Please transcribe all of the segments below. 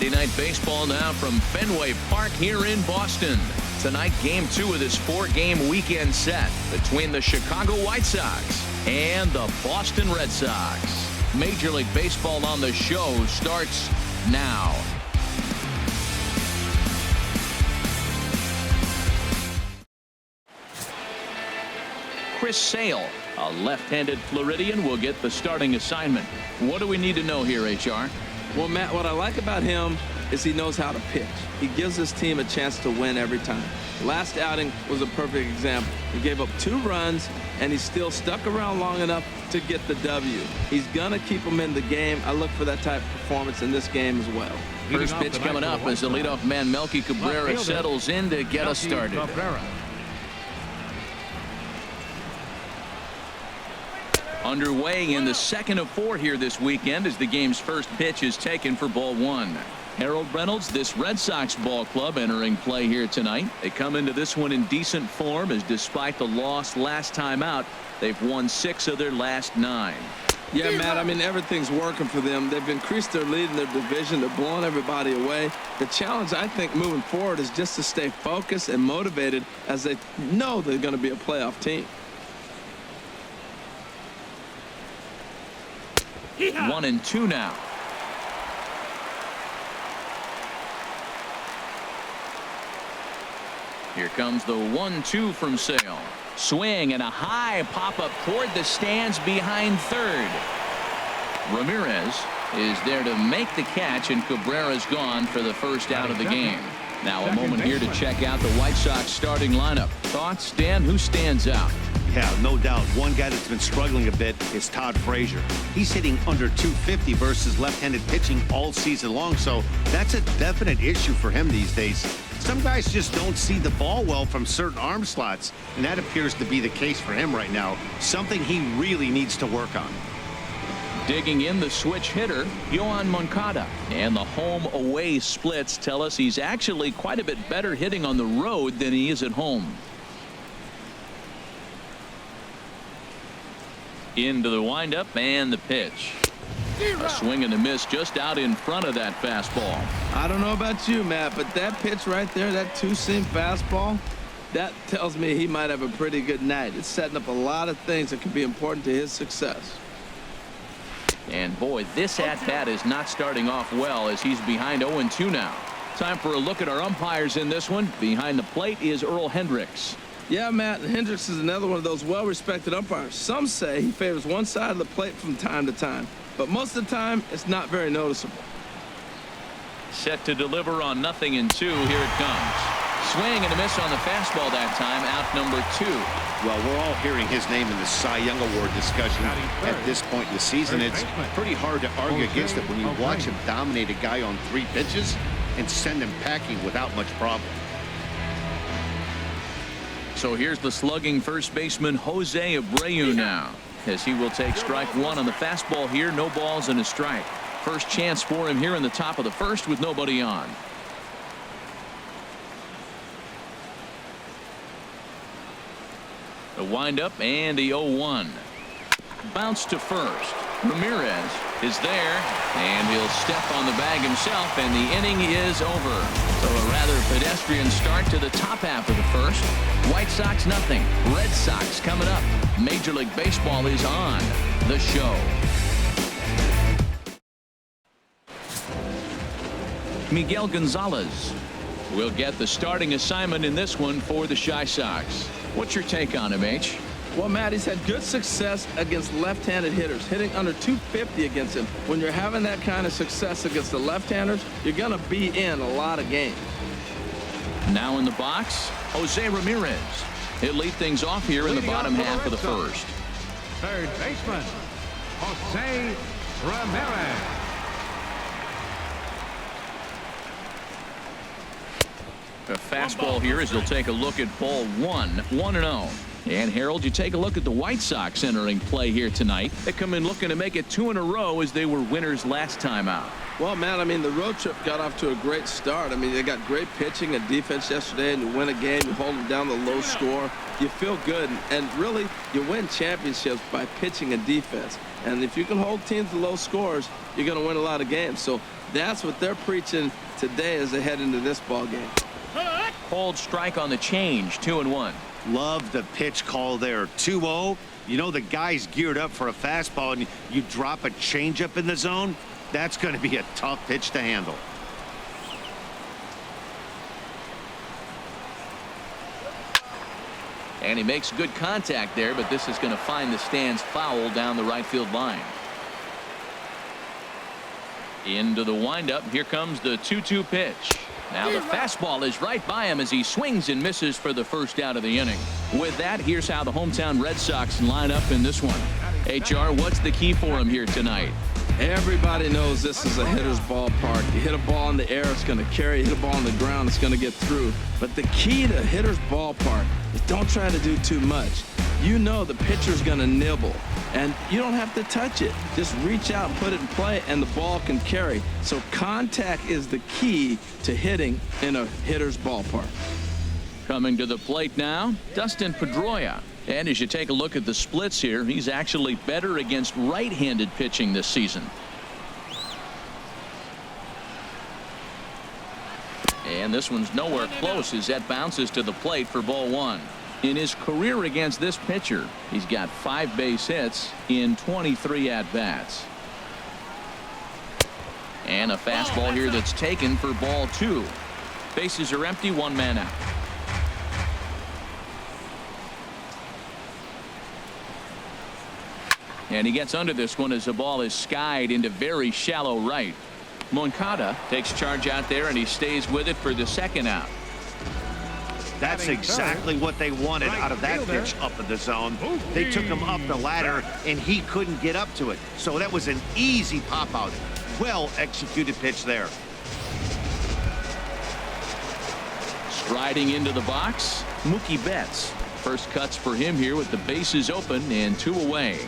Friday Night Baseball now from Fenway Park here in Boston. Tonight, Game 2 of this 4-game weekend set between the Chicago White Sox and the Boston Red Sox. Major League Baseball on the show starts now. Chris Sale, a left-handed Floridian, will get the starting assignment. What do we need to know here, HR? Well, Matt, what I like about him is he knows how to pitch. He gives his team a chance to win every time. Last outing was a perfect example. He gave up 2 runs, and he still stuck around long enough to get the W. He's going to keep them in the game. I look for that type of performance in this game as well. First pitch coming up as the leadoff man, Melky Cabrera, settles in to get us started. Underway in the second of 4 here this weekend as the game's first pitch is taken for ball 1. Harold Reynolds, this Red Sox ball club, entering play here tonight. They come into this one in decent form, as despite the loss last time out, they've won 6 of their last 9. Yeah, Matt, I mean, everything's working for them. They've increased their lead in their division. They're blowing everybody away. The challenge, I think, moving forward is just to stay focused and motivated, as they know they're going to be a playoff team. 1-2 now. Here comes the 1-2 from Sale. Swing and a high pop-up toward the stands behind third. Ramirez is there to make the catch, and Cabrera's gone for the first out of the game. Now a moment here to check out the White Sox starting lineup. Thoughts, Dan? Who stands out? Yeah, no doubt. One guy that's been struggling a bit is Todd Frazier. He's hitting under 250 versus left-handed pitching all season long, so that's a definite issue for him these days. Some guys just don't see the ball well from certain arm slots, and that appears to be the case for him right now, something he really needs to work on. Digging in, the switch hitter, Yohan Moncada. And the home-away splits tell us he's actually quite a bit better hitting on the road than he is at home. Into the windup and the pitch. A swing and a miss just out in front of that fastball. I don't know about you, Matt, but that pitch right there, that 2-seam fastball, that tells me he might have a pretty good night. It's setting up a lot of things that can be important to his success. And boy, this at-bat is not starting off well, as he's behind 0-2 now. Time for a look at our umpires in this one. Behind the plate is Earl Hendricks. Yeah, Matt, and Hendricks is another one of those well-respected umpires. Some say he favors one side of the plate from time to time, but most of the time, it's not very noticeable. Set to deliver on 0-2. Here it comes. Swing and a miss on the fastball that time. Out number 2. Well, we're all hearing his name in the Cy Young Award discussion at this point in the season. It's pretty hard to argue against it when you watch him dominate a guy on 3 pitches and send him packing without much problem. So here's the slugging first baseman Jose Abreu now, as he will take strike 1 on the fastball here. No balls and a strike. First chance for him here in the top of the first with nobody on. The windup and the 0-1. Bounce to first. Ramirez is there, and he'll step on the bag himself, and the inning is over. So a rather pedestrian start to the top half of the first. White Sox 0. Red Sox coming up. Major League Baseball is on the show. Miguel Gonzalez will get the starting assignment in this one for the Chi Sox. What's your take on him, H? Well, Matt, he's had good success against left-handed hitters, hitting under 250 against him. When you're having that kind of success against the left-handers, you're going to be in a lot of games. Now in the box, Jose Ramirez. He'll lead things off here in the bottom half of the first. Third baseman, Jose Ramirez. A fastball here as he'll take a look at ball 1. 1-0. And Harold, you take a look at the White Sox entering play here tonight. They come in looking to make it 2 in a row as they were winners last time out. Well, Matt, I mean, the road trip got off to a great start. I mean, they got great pitching and defense yesterday, and you win a game, you hold them down to low score. You feel good, and really, you win championships by pitching and defense. And if you can hold teams to low scores, you're going to win a lot of games. So That's what they're preaching today as they head into this ball game. Cold strike on the change, 2-1. Love the pitch call there. 2-0. You know the guy's geared up for a fastball, and you drop a changeup in the zone. That's going to be a tough pitch to handle. And he makes good contact there, but this is going to find the stands foul down the right field line. Into the windup. Here comes the 2-2 pitch. Now the fastball is right by him as he swings and misses for the first out of the inning. With that, here's how the hometown Red Sox line up in this one. HR, what's the key for him here tonight? Everybody knows this is a hitter's ballpark. You hit a ball in the air, it's going to carry. You hit a ball on the ground, it's going to get through. But the key to hitter's ballpark is don't try to do too much. You know the pitcher's going to nibble, and you don't have to touch it. Just reach out, put it in play, and the ball can carry. So contact is the key to hitting in a hitter's ballpark. Coming to the plate now, Dustin Pedroia. And as you take a look at the splits here, he's actually better against right-handed pitching this season. And this one's nowhere close as that bounces to the plate for ball one. In his career against this pitcher, he's got 5 base hits in 23 at-bats. And a fastball here that's taken for ball two. Bases are empty, 1 man out. And he gets under this one as the ball is skied into very shallow right. Moncada takes charge out there, and he stays with it for the second out. That's exactly what they wanted out of that pitch up in the zone. They took him up the ladder, and he couldn't get up to it. So that was an easy pop out. Well executed pitch there. Striding into the box, Mookie Betts. First cuts for him here with the bases open and 2 away.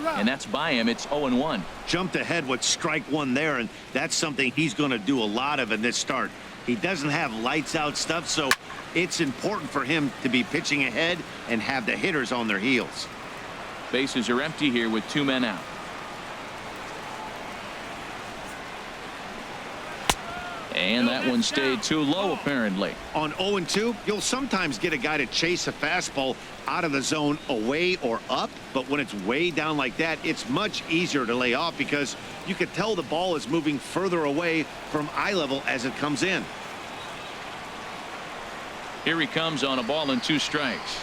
And that's by him. It's 0-1. Jumped ahead with strike one there, and that's something he's going to do a lot of in this start. He doesn't have lights out stuff, so it's important for him to be pitching ahead and have the hitters on their heels. Bases are empty here with 2 men out. And that one stayed too low, apparently. On 0-2, you'll sometimes get a guy to chase a fastball out of the zone away or up, but when it's way down like that, it's much easier to lay off because you can tell the ball is moving further away from eye level as it comes in. Here he comes on a ball and 2 strikes.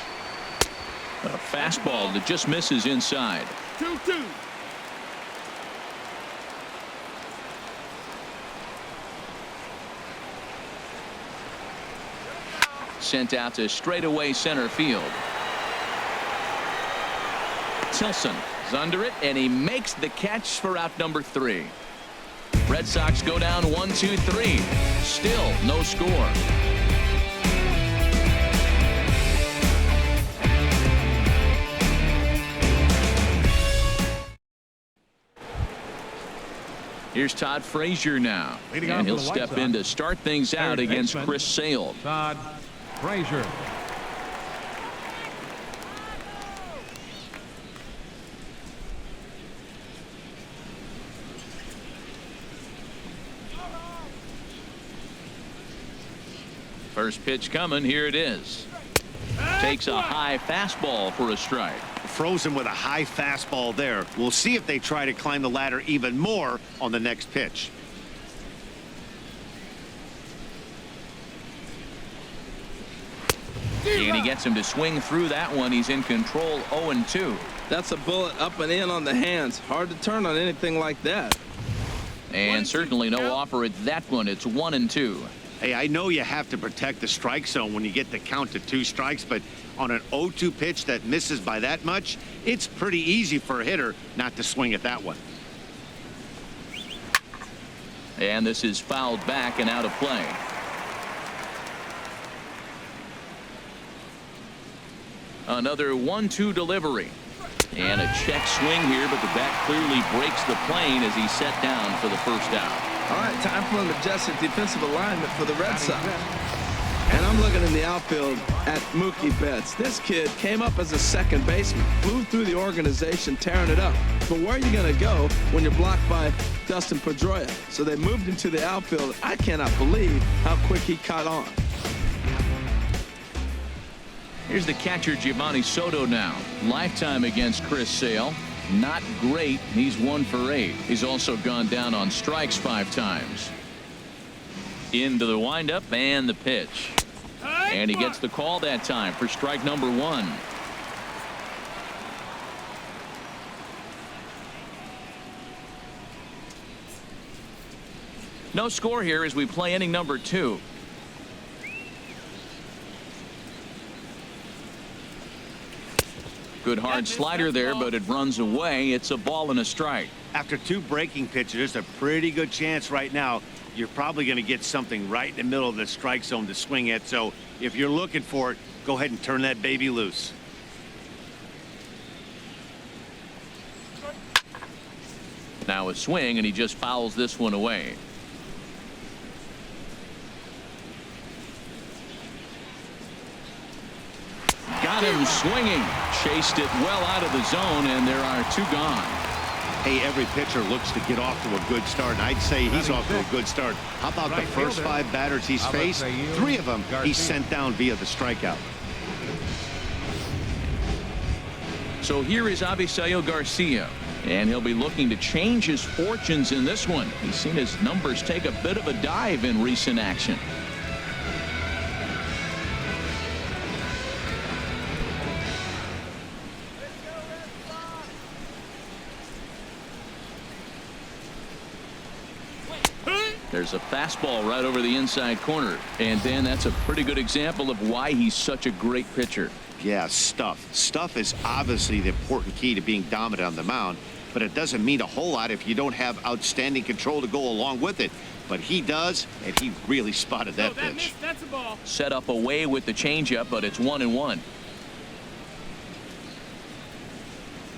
A fastball that just misses inside. 2-2. Sent out to straightaway center field. Tilson is under it, and he makes the catch for out number 3. Red Sox go down 1-2-3. Still no score. Here's Todd Frazier now, and he'll step in to start things out against Chris Sale. Todd Frazier. First pitch coming. Here it is. Takes a high fastball for a strike. Frozen with a high fastball there. We'll see if they try to climb the ladder even more on the next pitch. And he gets him to swing through that one. He's in control, 0-2. That's a bullet up and in on the hands. Hard to turn on anything like that. And certainly no offer at that one. It's 1-2. Hey, I know you have to protect the strike zone when you get the count to 2 strikes, but on an 0-2 pitch that misses by that much, it's pretty easy for a hitter not to swing at that one. And this is fouled back and out of play. Another 1-2 delivery. And a check swing here, but the bat clearly breaks the plane as he's set down for the first out. All right, time for an adjusted defensive alignment for the Red Sox. And I'm looking in the outfield at Mookie Betts. This kid came up as a second baseman, flew through the organization, tearing it up. But where are you going to go when you're blocked by Dustin Pedroia? So they moved him to the outfield. I cannot believe how quick he caught on. Here's the catcher, Giovanni Soto now. Lifetime against Chris Sale. Not great. He's 1 for 8. He's also gone down on strikes 5 times. Into the windup and the pitch. And he gets the call that time for strike number 1. No score here as we play inning number 2. Good hard slider there, but it runs away. It's a ball and a strike. After 2 breaking pitches, there's a pretty good chance right now you're probably going to get something right in the middle of the strike zone to swing at. So if you're looking for it, go ahead and turn that baby loose. Now a swing, and he just fouls this one away. Got him swinging. Chased it well out of the zone, and there are 2 gone. Hey, every pitcher looks to get off to a good start, and I'd say he's off to a good start. How about the first 5 batters he's faced? 3 of them he's sent down via the strikeout. So here is Avisail Garcia, and he'll be looking to change his fortunes in this one. He's seen his numbers take a bit of a dive in recent action. There's a fastball right over the inside corner. And Dan, that's a pretty good example of why he's such a great pitcher. Yeah, stuff. Stuff is obviously the important key to being dominant on the mound, but it doesn't mean a whole lot if you don't have outstanding control to go along with it. But he does, and he really spotted that pitch. That's a ball. Set up away with the changeup, but it's 1-1.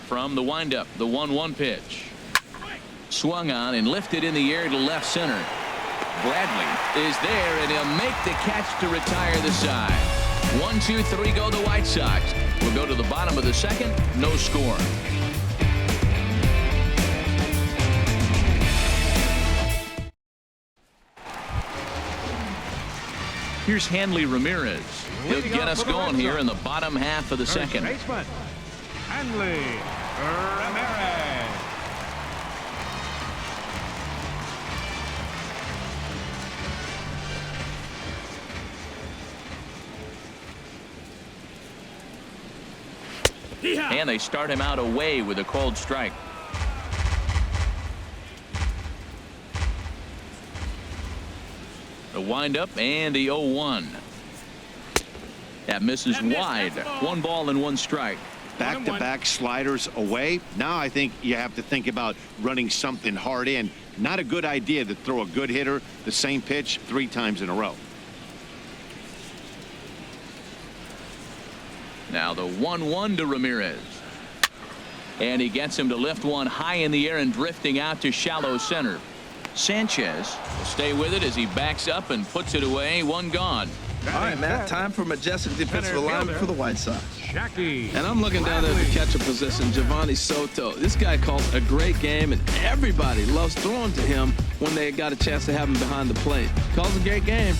From the windup, the 1-1 pitch. Swung on and lifted in the air to left center. Bradley is there, and he'll make the catch to retire the side. 1, 2, 3 go the White Sox. We'll go to the bottom of the second. No score. Here's Hanley Ramirez. He'll get us going here in the bottom half of the second. Baseman, Hanley Ramirez. And they start him out away with a cold strike. The windup and the 0-1. That misses wide. 1 ball and 1 strike. Back-to-back sliders away. Now I think you have to think about running something hard in. Not a good idea to throw a good hitter the same pitch 3 times in a row. Now the 1-1 to Ramirez. And he gets him to lift one high in the air and drifting out to shallow center. Sanchez will stay with it as he backs up and puts it away. 1 gone. All right, Matt, time for majestic defensive alignment for the White Sox. Jackie. And I'm looking down there at the catcher position, Giovanni Soto. This guy calls a great game, and everybody loves throwing to him when they got a chance to have him behind the plate. Calls a great game.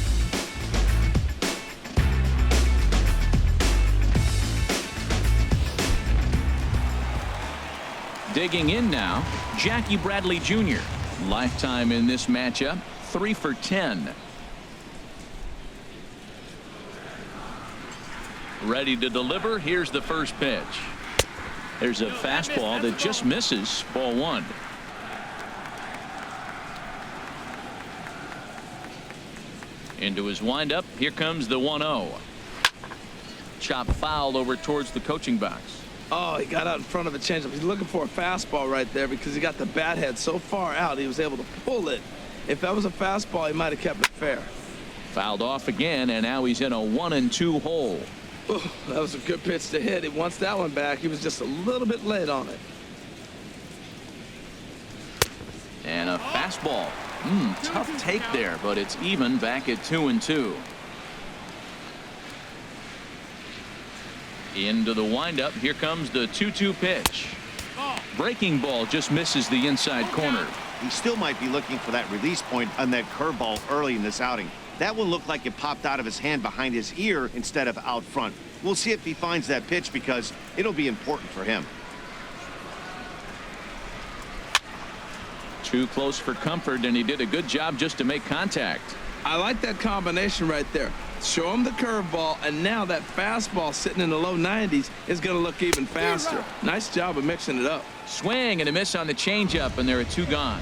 Digging in now, Jackie Bradley Jr. Lifetime in this matchup, 3 for 10. Ready to deliver. Here's the first pitch. There's a fastball that just misses. Ball 1. Into his windup. Here comes the 1-0. Chop foul over towards the coaching box. Oh, he got out in front of a changeup. He's looking for a fastball right there because he got the bat head so far out he was able to pull it. If that was a fastball, he might have kept it fair. Fouled off again, and now he's in a 1-2 hole. Oh, that was a good pitch to hit. He wants that one back. He was just a little bit late on it. And a fastball. Tough take there, but it's even back at 2-2. Into the windup. Here comes the 2-2 pitch. Breaking ball just misses the inside corner. He still might be looking for that release point on that curveball early in this outing. That one looked like it popped out of his hand behind his ear instead of out front. We'll see if he finds that pitch because it'll be important for him. Too close for comfort, and he did a good job just to make contact. I like that combination right there. Show him the curveball, and now that fastball sitting in the low 90s is going to look even faster. Nice job of mixing it up. Swing and a miss on the changeup, and there are 2 gone.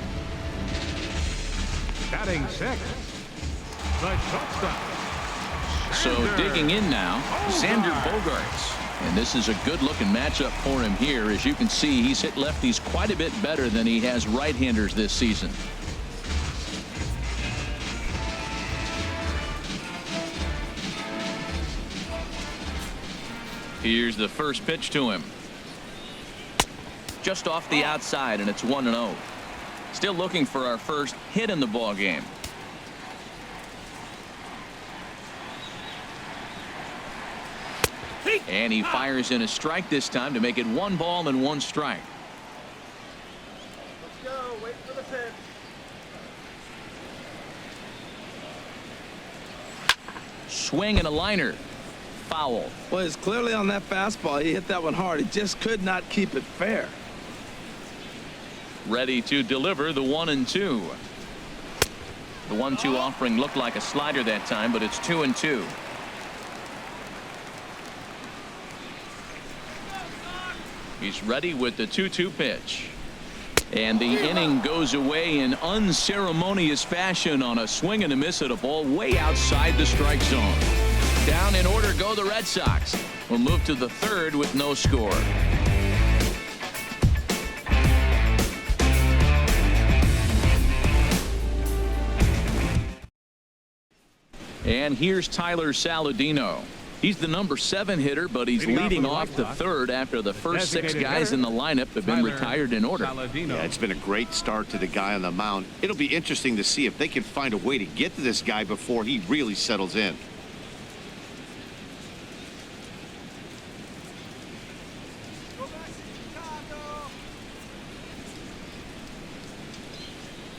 Batting sixth, the shortstop. So digging in now, Xander Bogaerts. And this is a good-looking matchup for him here. As you can see, he's hit lefties quite a bit better than he has right-handers this season. Here's the first pitch to him. Just off the outside, and it's 1-0. Still looking for our first hit in the ball game. And he fires in a strike this time to make it 1 ball and 1 strike. Let's go. Wait for the pitch. Swing and a liner. Foul. Well, it's clearly on that fastball. He hit that one hard. He just could not keep it fair. Ready to deliver the 1-2. The 1-2 offering looked like a slider that time, but it's 2-2. He's ready with the 2-2 pitch. And the inning goes away in unceremonious fashion on a swing and a miss at a ball way outside the strike zone. Down in order go the Red Sox. We'll move to the 3rd with no score. And here's Tyler Saladino. He's the number 7 hitter, but he's leading off the 3rd after the first 6 guys in the lineup have been retired in order. Yeah, it's been a great start to the guy on the mound. It'll be interesting to see if they can find a way to get to this guy before he really settles in.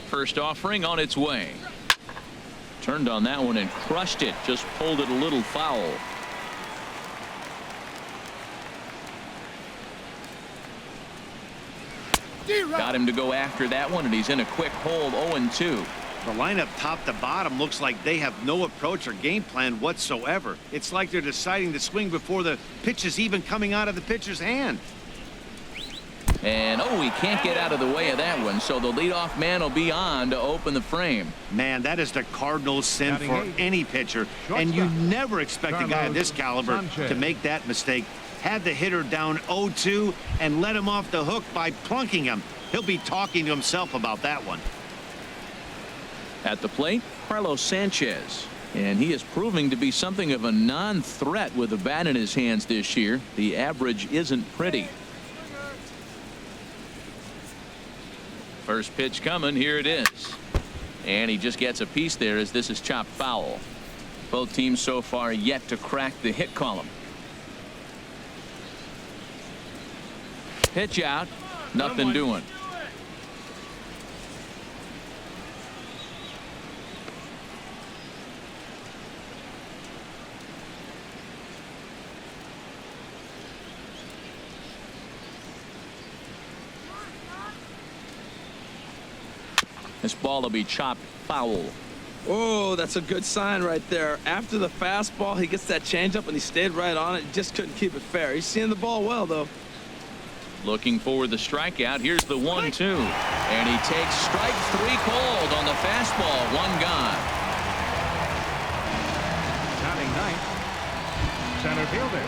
First offering on its way. Turned on that one and crushed it. Just pulled it a little foul. Got him to go after that one, and he's in a quick hold. 0-2. The lineup top to bottom looks like they have no approach or game plan whatsoever. It's like they're deciding to swing before the pitch is even coming out of the pitcher's hand. And he can't get out of the way of that one, so the leadoff man will be on to open the frame. Man, that is the Cardinals' sin for any pitcher, and you never expect a guy of this caliber to make that mistake. Had the hitter down 0-2 and let him off the hook by plunking him. He'll be talking to himself about that one. At the plate, Carlos Sanchez. And he is proving to be something of a non-threat with a bat in his hands this year. The average isn't pretty. First pitch coming. Here it is. And he just gets a piece there as this is chopped foul. Both teams so far yet to crack the hit column. Pitch out. Nothing doing. This ball will be chopped foul. Oh, that's a good sign right there. After the fastball, he gets that changeup and he stayed right on it. He just couldn't keep it fair. He's seeing the ball well, though. Looking for the strikeout. Here's the 1-2. And he takes strike 3 cold on the fastball. 1 gone. Batting ninth, center fielder,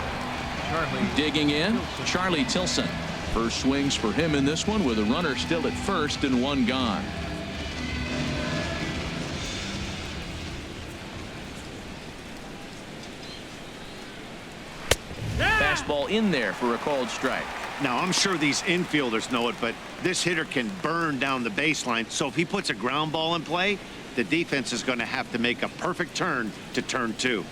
Charlie. Digging in, Charlie Tilson. First swings for him in this one with a runner still at first and 1 gone. fastball in there for a called strike. Now, I'm sure these infielders know it, but this hitter can burn down the baseline. So if he puts a ground ball in play, the defense is going to have to make a perfect turn to turn 2.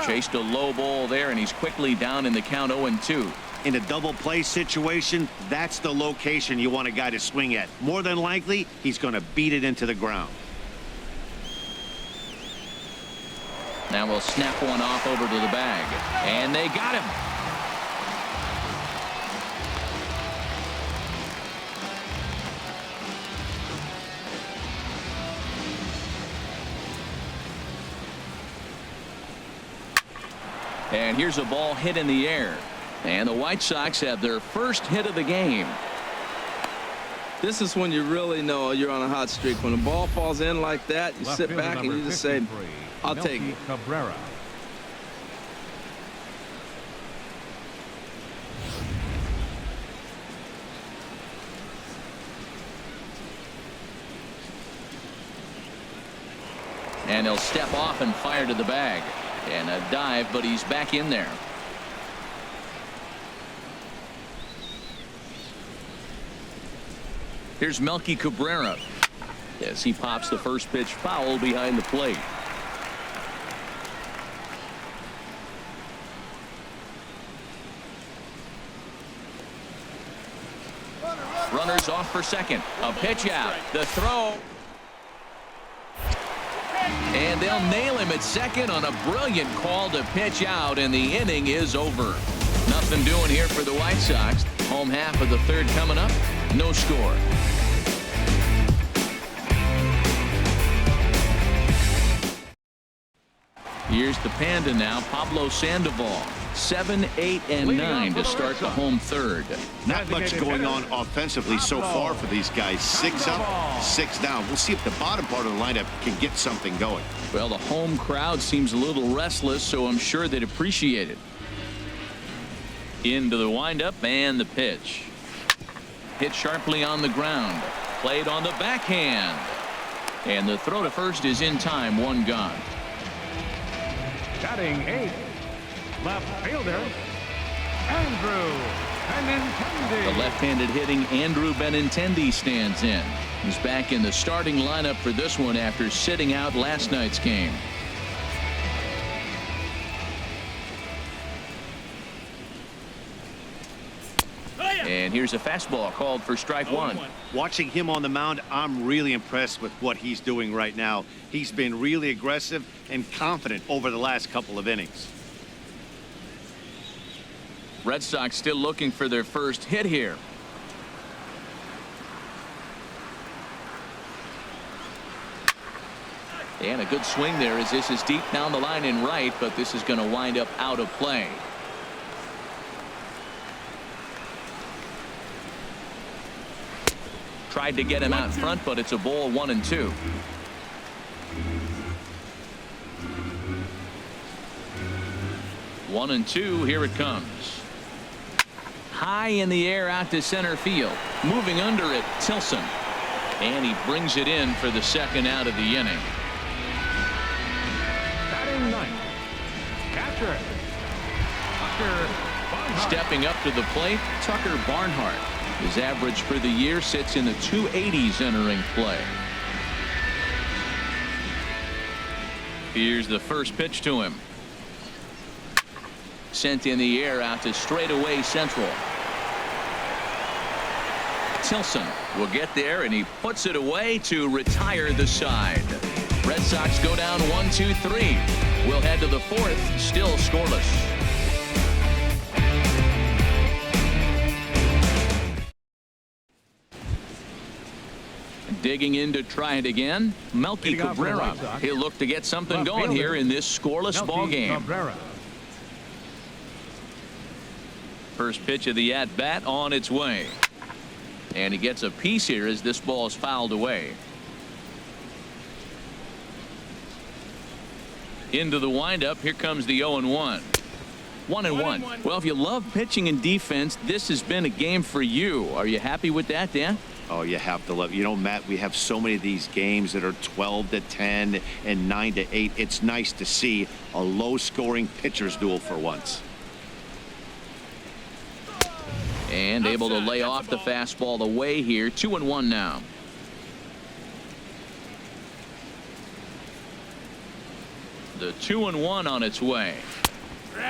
Chased a low ball there, and he's quickly down in the count 0-2. In a double play situation, that's the location you want a guy to swing at. More than likely, he's going to beat it into the ground. Now we'll snap one off over to the bag. And they got him. And here's a ball hit in the air. And the White Sox have their first hit of the game. This is when you really know you're on a hot streak. When the ball falls in like that, you Left sit fielder back and number you just say, 53, I'll take Melky it. Cabrera. And he'll step off and fire to the bag. And a dive, but he's back in there. Here's Melky Cabrera as he pops the first pitch foul behind the plate. Runners off for second. A pitch out. The throw. And they'll nail him at second on a brilliant call to pitch out, and the inning is over. Nothing doing here for the White Sox. Home half of the third coming up. No score. Here's the Panda now, Pablo Sandoval. 7, 8, and 9 to start the home third. Not much going on offensively so far for these guys. 6 up, 6 down. We'll see if the bottom part of the lineup can get something going. Well, the home crowd seems a little restless, so I'm sure they'd appreciate it. Into the windup and the pitch. Hit sharply on the ground. Played on the backhand. And the throw to first is in time. 1 gone. Batting 8, left fielder, Andrew Benintendi. The left-handed hitting Andrew Benintendi stands in. He's back in the starting lineup for this one after sitting out last night's game. And here's a fastball called for strike 1. Watching him on the mound, I'm really impressed with what he's doing right now. He's been really aggressive and confident over the last couple of innings. Red Sox still looking for their first hit here. And a good swing there as this is deep down the line in right, but this is going to wind up out of play. Tried to get him out in front, but it's a ball. 1-2. One and two. Here it comes. High in the air out to center field. Moving under it, Tilson. And he brings it in for the second out of the inning. Batting 9th, catcher, Tucker Barnhart. Stepping up to the plate, Tucker Barnhart. His average for the year sits in the 280s entering play. Here's the first pitch to him. Sent in the air out to straightaway central. Tilson will get there, and he puts it away to retire the side. Red Sox go down 1-2-3. We'll head to the fourth, still scoreless. Digging in to try it again, Melky Cabrera. He'll look to get something going here in this scoreless ball game. First pitch of the at-bat on its way. And he gets a piece here as this ball is fouled away. Into the windup. Here comes the 0-1. 1-1. Well, if you love pitching and defense, this has been a game for you. Are you happy with that, Dan? Oh, you have to love. You know, Matt, we have so many of these games that are 12-10 and 9-8. It's nice to see a low-scoring pitcher's duel for once. And able to lay off the fastball away here. 2-1 now. The 2-1 on its way.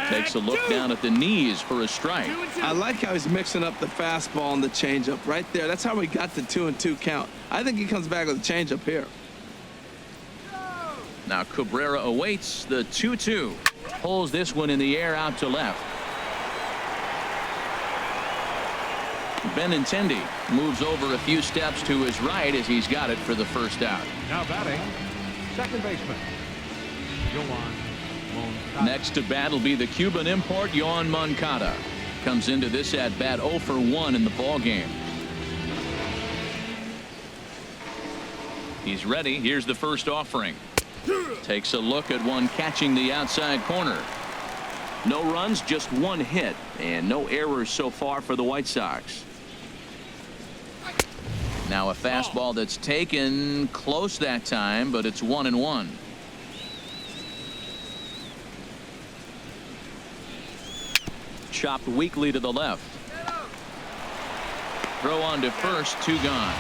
Takes a look down at the knees for a strike. I like how he's mixing up the fastball and the changeup right there. That's how we got the 2-2 count. I think he comes back with a changeup here. Now Cabrera awaits the 2-2. Pulls this one in the air out to left. Benintendi moves over a few steps to his right as he's got it for the first out. Now batting, second baseman, Yoan. Next to bat will be the Cuban import Yoan Moncada. Comes into this at bat 0 for 1 in the ball game. He's ready. Here's the first offering. Takes a look at one catching the outside corner. No runs, just one hit, and no errors so far for the White Sox. Now a fastball that's taken close that time, but it's 1-1. Chopped weakly to the left. Throw on to first, 2 gone.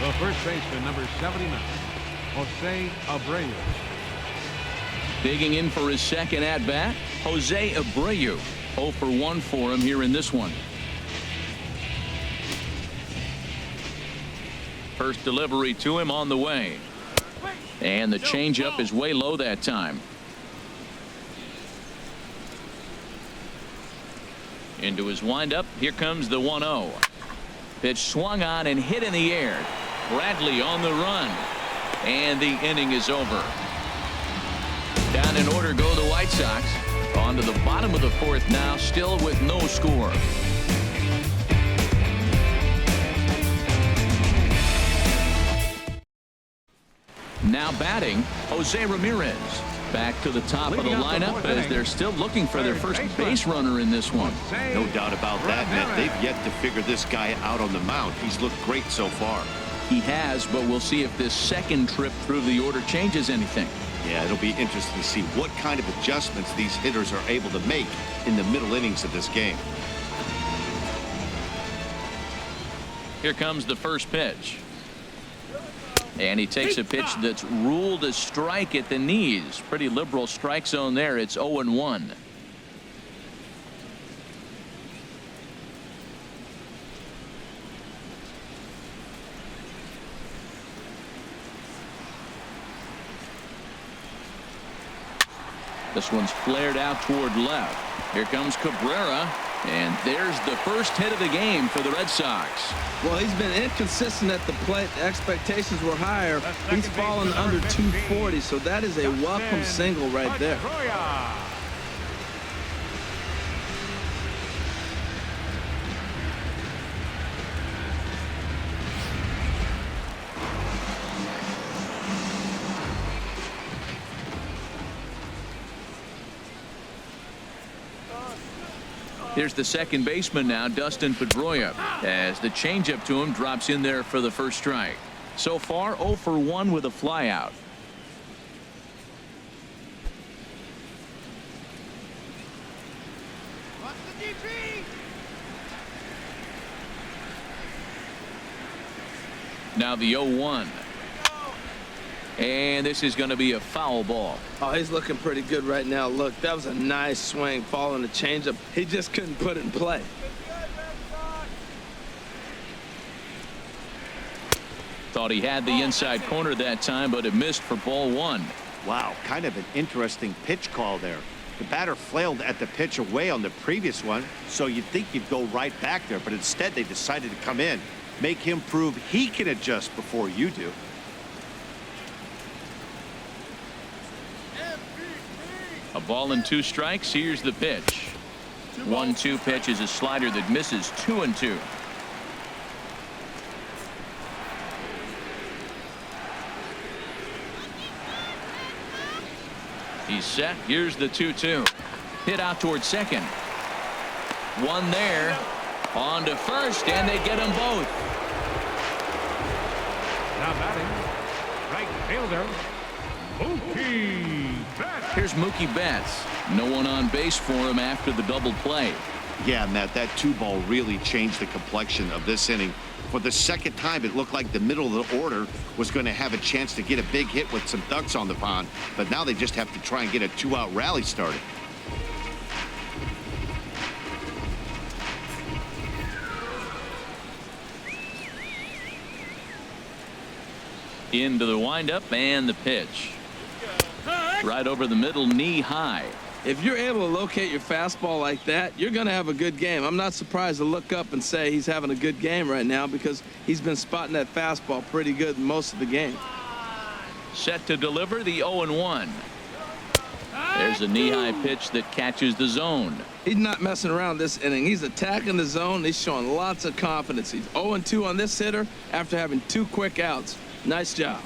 The first baseman, number 79, Jose Abreu. Digging in for his second at bat, Jose Abreu. 0 for 1 for him here in this one. First delivery to him on the way. And the changeup is way low that time. Into his windup. Here comes the 1-0. Pitch swung on and hit in the air. Bradley on the run. And the inning is over. Down in order go the White Sox. On to the bottom of the 4th now, still with no score. Now batting, Jose Ramirez. Back to the top of the lineup as they're still looking for their first base runner in this one. No doubt about that, Matt. They've yet to figure this guy out on the mound. He's looked great so far. He has, but we'll see if this second trip through the order changes anything. Yeah, it'll be interesting to see what kind of adjustments these hitters are able to make in the middle innings of this game. Here comes the first pitch. And he takes a pitch that's ruled a strike at the knees. Pretty liberal strike zone there. It's 0-1. This one's flared out toward left. Here comes Cabrera. And there's the first hit of the game for the Red Sox. Well, he's been inconsistent at the plate. The expectations were higher. He's fallen under 240, so that is a welcome single right there. Here's the second baseman now, Dustin Pedroia, as the changeup to him drops in there for the first strike. So far 0 for 1 with a flyout. Now the 0-1. And this is going to be a foul ball. Oh, he's looking pretty good right now. Look, that was a nice swing following the changeup. He just couldn't put it in play. Thought he had the inside corner that time, but it missed for ball 1. Wow, kind of an interesting pitch call there. The batter flailed at the pitch away on the previous one, so you'd think you'd go right back there, but instead they decided to come in, make him prove he can adjust before you do. A ball and 2 strikes. Here's the pitch. 1-2 pitch is a slider that misses. 2-2. He's set. Here's the 2-2. Hit out towards second. One there. On to first, and they get them both. Now batting, right fielder, Mookie Betts. Here's Mookie Betts. No one on base for him after the double play. Yeah, Matt, that 2-ball really changed the complexion of this inning. For the second time, it looked like the middle of the order was going to have a chance to get a big hit with some ducks on the pond, but now they just have to try and get a 2-out rally started. Into the windup and the pitch. Right over the middle, knee high. If you're able to locate your fastball like that, you're going to have a good game. I'm not surprised to look up and say he's having a good game right now because he's been spotting that fastball pretty good most of the game. Set to deliver the 0-1. There's a knee-high pitch that catches the zone. He's not messing around this inning. He's attacking the zone. He's showing lots of confidence. He's 0-2 on this hitter after having 2 quick outs. Nice job.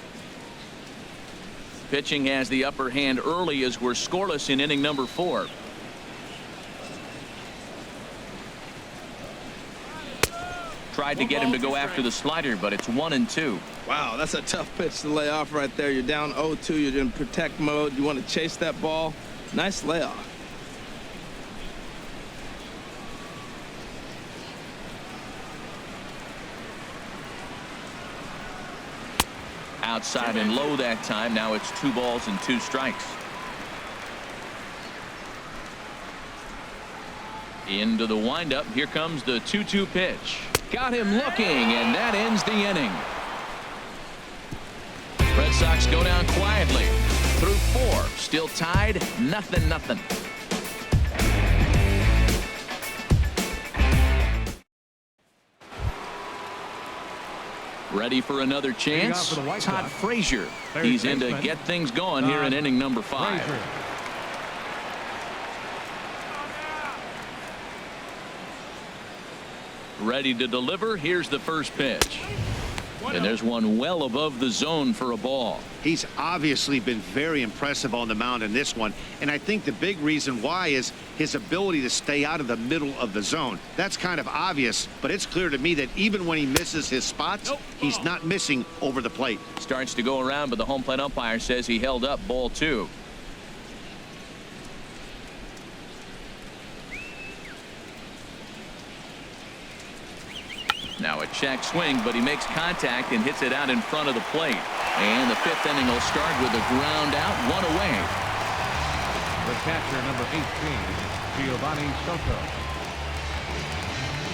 Pitching has the upper hand early as we're scoreless in inning number 4. Tried to get him to go after the slider, but it's 1-2. Wow, that's a tough pitch to lay off right there. You're down 0-2. You're in protect mode. You want to chase that ball. Nice layoff. Outside and low that time. Now it's 2 balls and 2 strikes. Into the windup. Here comes the 2-2 pitch. Got him looking, and that ends the inning. Red Sox go down quietly. Through 4. Still tied. 0-0. Ready for another chance. Todd Frazier. He's in to get things going here in inning number 5. Frazier. Ready to deliver. Here's the first pitch. And there's one well above the zone for a ball. He's obviously been very impressive on the mound in this one, and I think the big reason why is his ability to stay out of the middle of the zone. That's kind of obvious, but it's clear to me that even when he misses his spots, he's not missing over the plate. Starts to go around, but the home plate umpire says he held up ball 2. Now a check swing, but he makes contact and hits it out in front of the plate. And the 5th inning will start with a ground out, 1 away. The catcher, number 18, Giovanni Soto.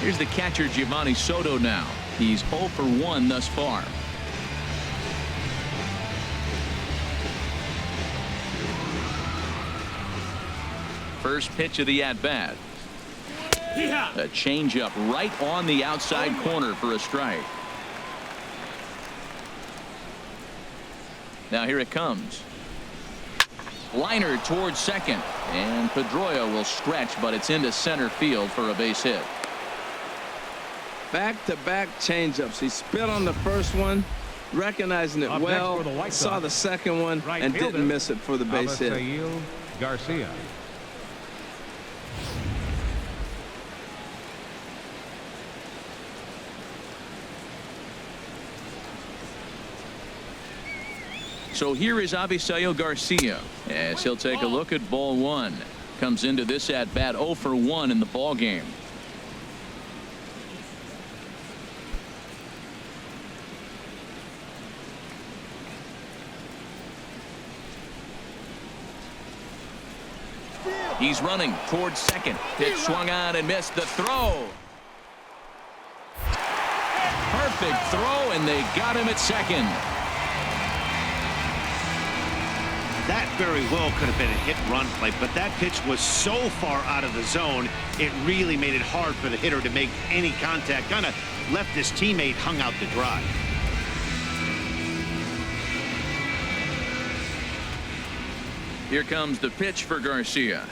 Here's the catcher, Giovanni Soto now. He's 0 for 1 thus far. First pitch of the at-bat. A changeup right on the outside corner for a strike. Now here it comes. Liner towards second, and Pedroia will stretch, but it's into center field for a base hit. Back-to-back changeups. He spit on the first one, recognizing it well, saw the second one, and didn't miss it for the base hit. Garcia. So here is Avisail Garcia as he'll take a look at ball 1. Comes into this at bat 0 for 1 in the ball game. He's running towards second. Pitch swung on and missed. The throw. Perfect throw, and they got him at second. That very well could have been a hit-run play, but that pitch was so far out of the zone, it really made it hard for the hitter to make any contact. Kind of left his teammate hung out to dry. Here comes the pitch for Garcia.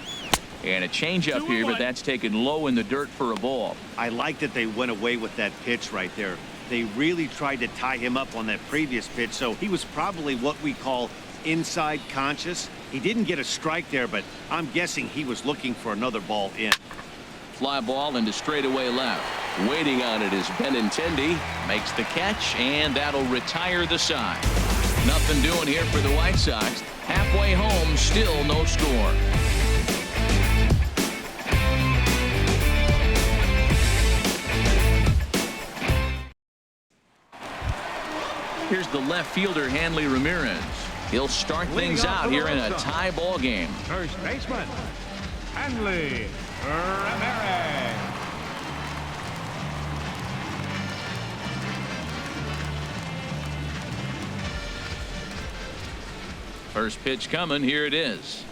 And a changeup here, but that's taken low in the dirt for a ball. I like that they went away with that pitch right there. They really tried to tie him up on that previous pitch, so he was probably what we call inside conscious. He didn't get a strike there, but I'm guessing he was looking for another ball in. Fly ball into straightaway left. Waiting on it is Benintendi. Makes the catch, and that'll retire the side. Nothing doing here for the White Sox. Halfway home, still no score. Here's the left fielder, Hanley Ramirez. He'll start things out here in a tie ball game. First baseman, Hanley Ramirez. First pitch coming. Here it is.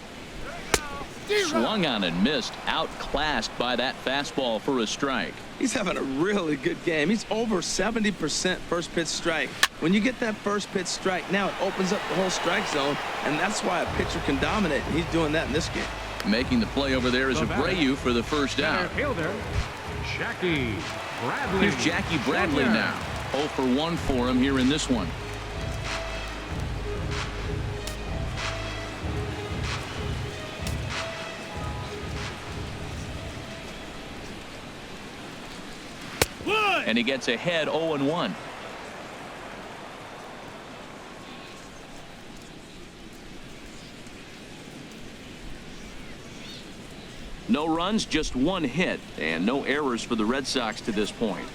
Swung on and missed. Outclassed by that fastball for a strike. He's having a really good game. He's over 70% first pitch strike. When you get that first pitch strike, now it opens up the whole strike zone, and that's why a pitcher can dominate. He's doing that in this game. Making the play over there is Abreu for the first out. Fielder, Jackie Bradley. Here's Jackie Bradley now. 0 for 1 for him here in this one. And he gets ahead 0-1. No runs, just one hit, and no errors for the Red Sox to this point.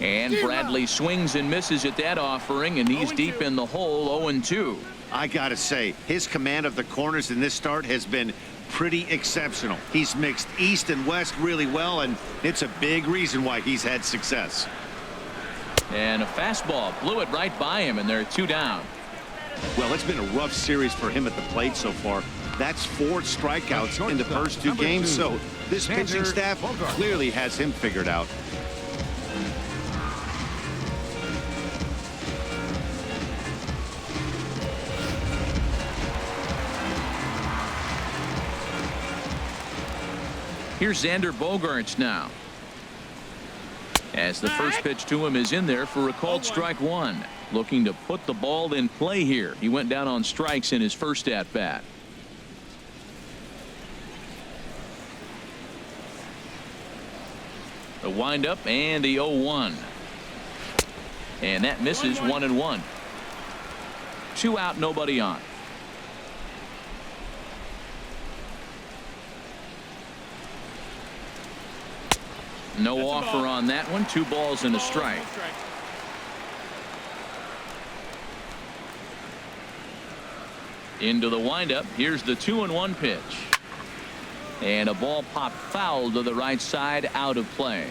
And Bradley swings and misses at that offering, and he's deep in the hole. 0-2. I gotta say, his command of the corners in this start has been pretty exceptional. He's mixed east and west really well, and it's a big reason why he's had success. And a fastball blew it right by him, and they're 2 down. Well, it's been a rough series for him at the plate so far. That's 4 strikeouts in the first 2 games, so this pitching staff clearly has him figured out. Here's Xander Bogaerts now. As the first pitch to him is in there for a called strike 1. Looking to put the ball in play here. He went down on strikes in his first at bat. The windup and the 0-1. And that misses. 1-1. 2 out, nobody on. No offer on that one. 2 balls and a strike. Into the windup. Here's the 2-1 pitch. And a ball popped foul to the right side, out of play.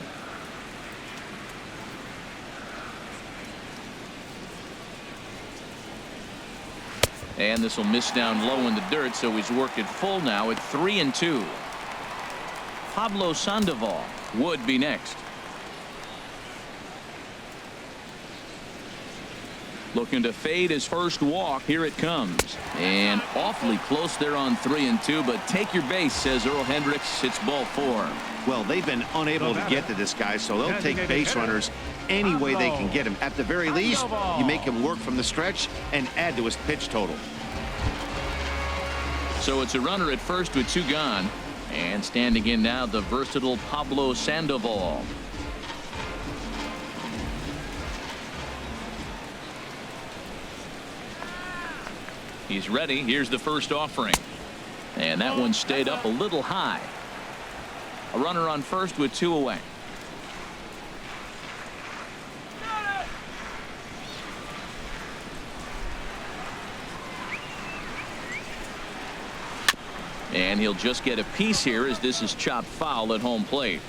And this will miss down low in the dirt, so he's worked it full now at 3-2. Pablo Sandoval would be next. Looking to fade his first walk. Here it comes. And awfully close there on 3-2, but take your base, says Earl Hendricks. It's ball 4. Well, they've been unable to get to this guy, so they'll take base runners any way they can get him. At the very least, you make him work from the stretch and add to his pitch total. So it's a runner at first with 2 gone. And standing in now, the versatile Pablo Sandoval. He's ready. Here's the first offering. And that one stayed up a little high. A runner on first with 2 away. And he'll just get a piece here as this is chopped foul at home plate.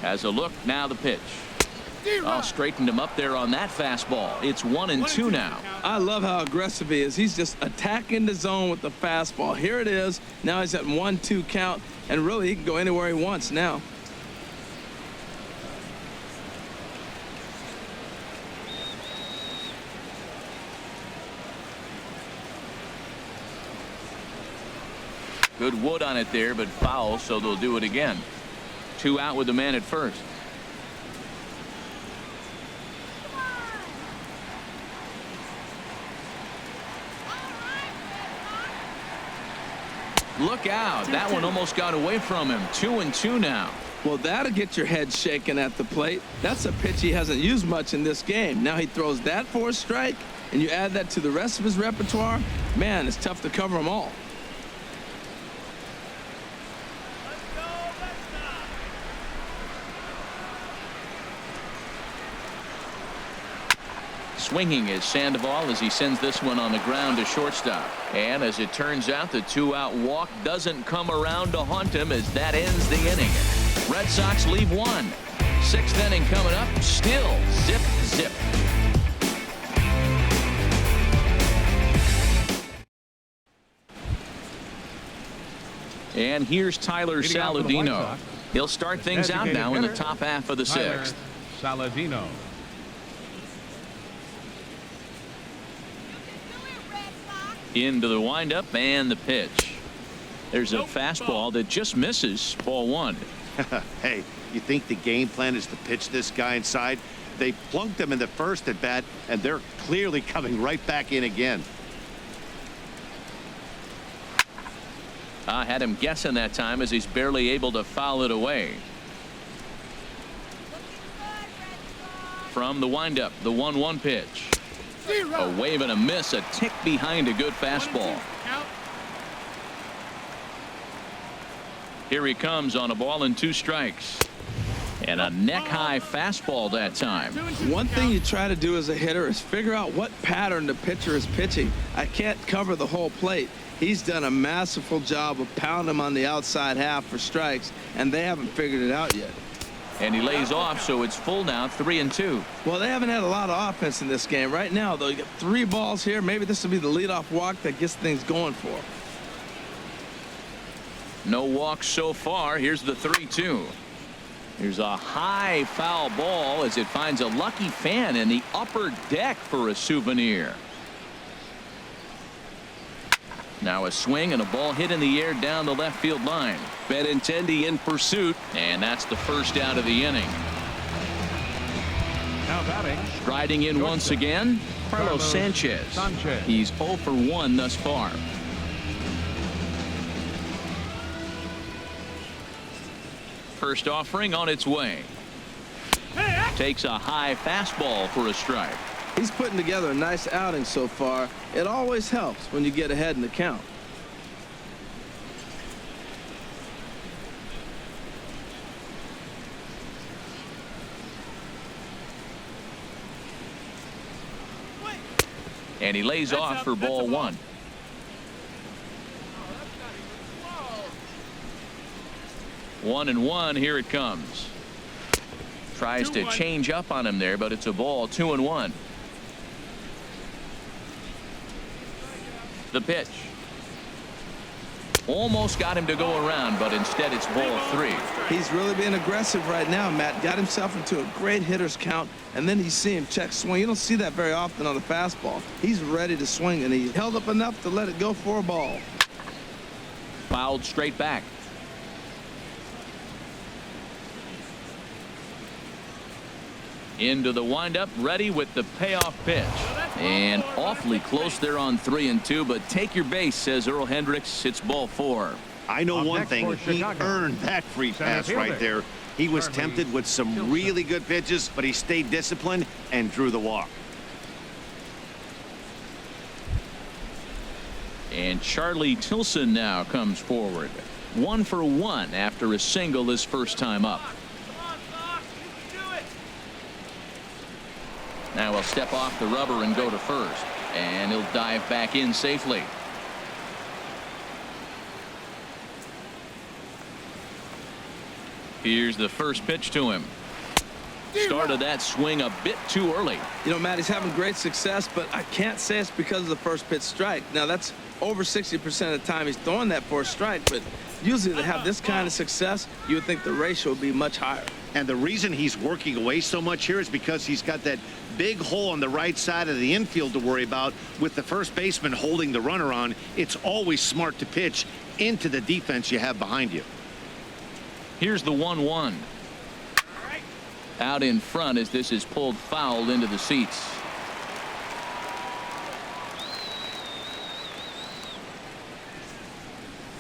Has a look. Now the pitch. Oh, straightened him up there on that fastball. It's 1-2 now. I love how aggressive he is. He's just attacking the zone with the fastball. Here it is. Now he's at 1-2 count, and really he can go anywhere he wants now. Good wood on it there, but foul, so they'll do it again. 2 out with the man at first. Look out. That one almost got away from him. 2-2 now. Well, that'll get your head shaken at the plate. That's a pitch he hasn't used much in this game. Now he throws that for a strike, and you add that to the rest of his repertoire. Man, it's tough to cover them all. Swinging is Sandoval as he sends this one on the ground to shortstop. And as it turns out, the 2-out walk doesn't come around to haunt him as that ends the inning. Red Sox leave one. 6th inning coming up. Still zip, zip. And here's Tyler Saladino. He'll start things out now in the top half of the 6th. Saladino. Into the windup and the pitch. There's a fastball that just misses. Ball 1. Hey, you think the game plan is to pitch this guy inside? They plunked him in the first at bat, and they're clearly coming right back in again. I had him guessing that time as he's barely able to foul it away. From the windup, the 1-1 pitch. A wave and a miss, a tick behind a good fastball. Here he comes on a ball and 2 strikes. And a neck-high fastball that time. One thing you try to do as a hitter is figure out what pattern the pitcher is pitching. I can't cover the whole plate. He's done a masterful job of pounding him on the outside half for strikes, and they haven't figured it out yet. And he lays off, so it's full now, 3-2. Well, they haven't had a lot of offense in this game. Right now, though, you got 3 balls here. Maybe this will be the leadoff walk that gets things going for him. No walks so far. Here's the 3-2. Here's a high foul ball as it finds a lucky fan in the upper deck for a souvenir. Now a swing and a ball hit in the air down the left field line. Benintendi in pursuit, and that's the first out of the inning. Now batting. Striding in once again, Carlos Sanchez. He's 0 for 1 thus far. First offering on its way. Takes a high fastball for a strike. He's putting together a nice outing so far. It always helps when you get ahead in the count. And he lays off for ball 1. One and 1. Here it comes. Tries to change up on him there, but it's a ball. 2-1. The pitch. Almost got him to go around, but instead it's ball 3. He's really being aggressive right now, Matt. Got himself into a great hitter's count, and then you see him check swing. You don't see that very often on the fastball. He's ready to swing, and he held up enough to let it go for a ball. Fouled straight back. Into the windup, ready with the payoff pitch. And awfully close there on 3-2, but take your base, says Earl Hendricks. It's ball 4. I know one thing. He earned that free pass right there. He was tempted with some really good pitches, but he stayed disciplined and drew the walk. And Charlie Tilson now comes forward. 1 for 1 after a single his first time up. Now he'll step off the rubber and go to first. And he'll dive back in safely. Here's the first pitch to him. Started that swing a bit too early. You know, Matt, he's having great success, but I can't say it's because of the first pitch strike. Now, that's over 60% of the time he's throwing that for a strike, but usually to have this kind of success, you would think the ratio would be much higher. And the reason he's working away so much here is because he's got that big hole on the right side of the infield to worry about. With the first baseman holding the runner on, it's always smart to pitch into the defense you have behind you. Here's the 1-1. Out in front as this is pulled foul into the seats.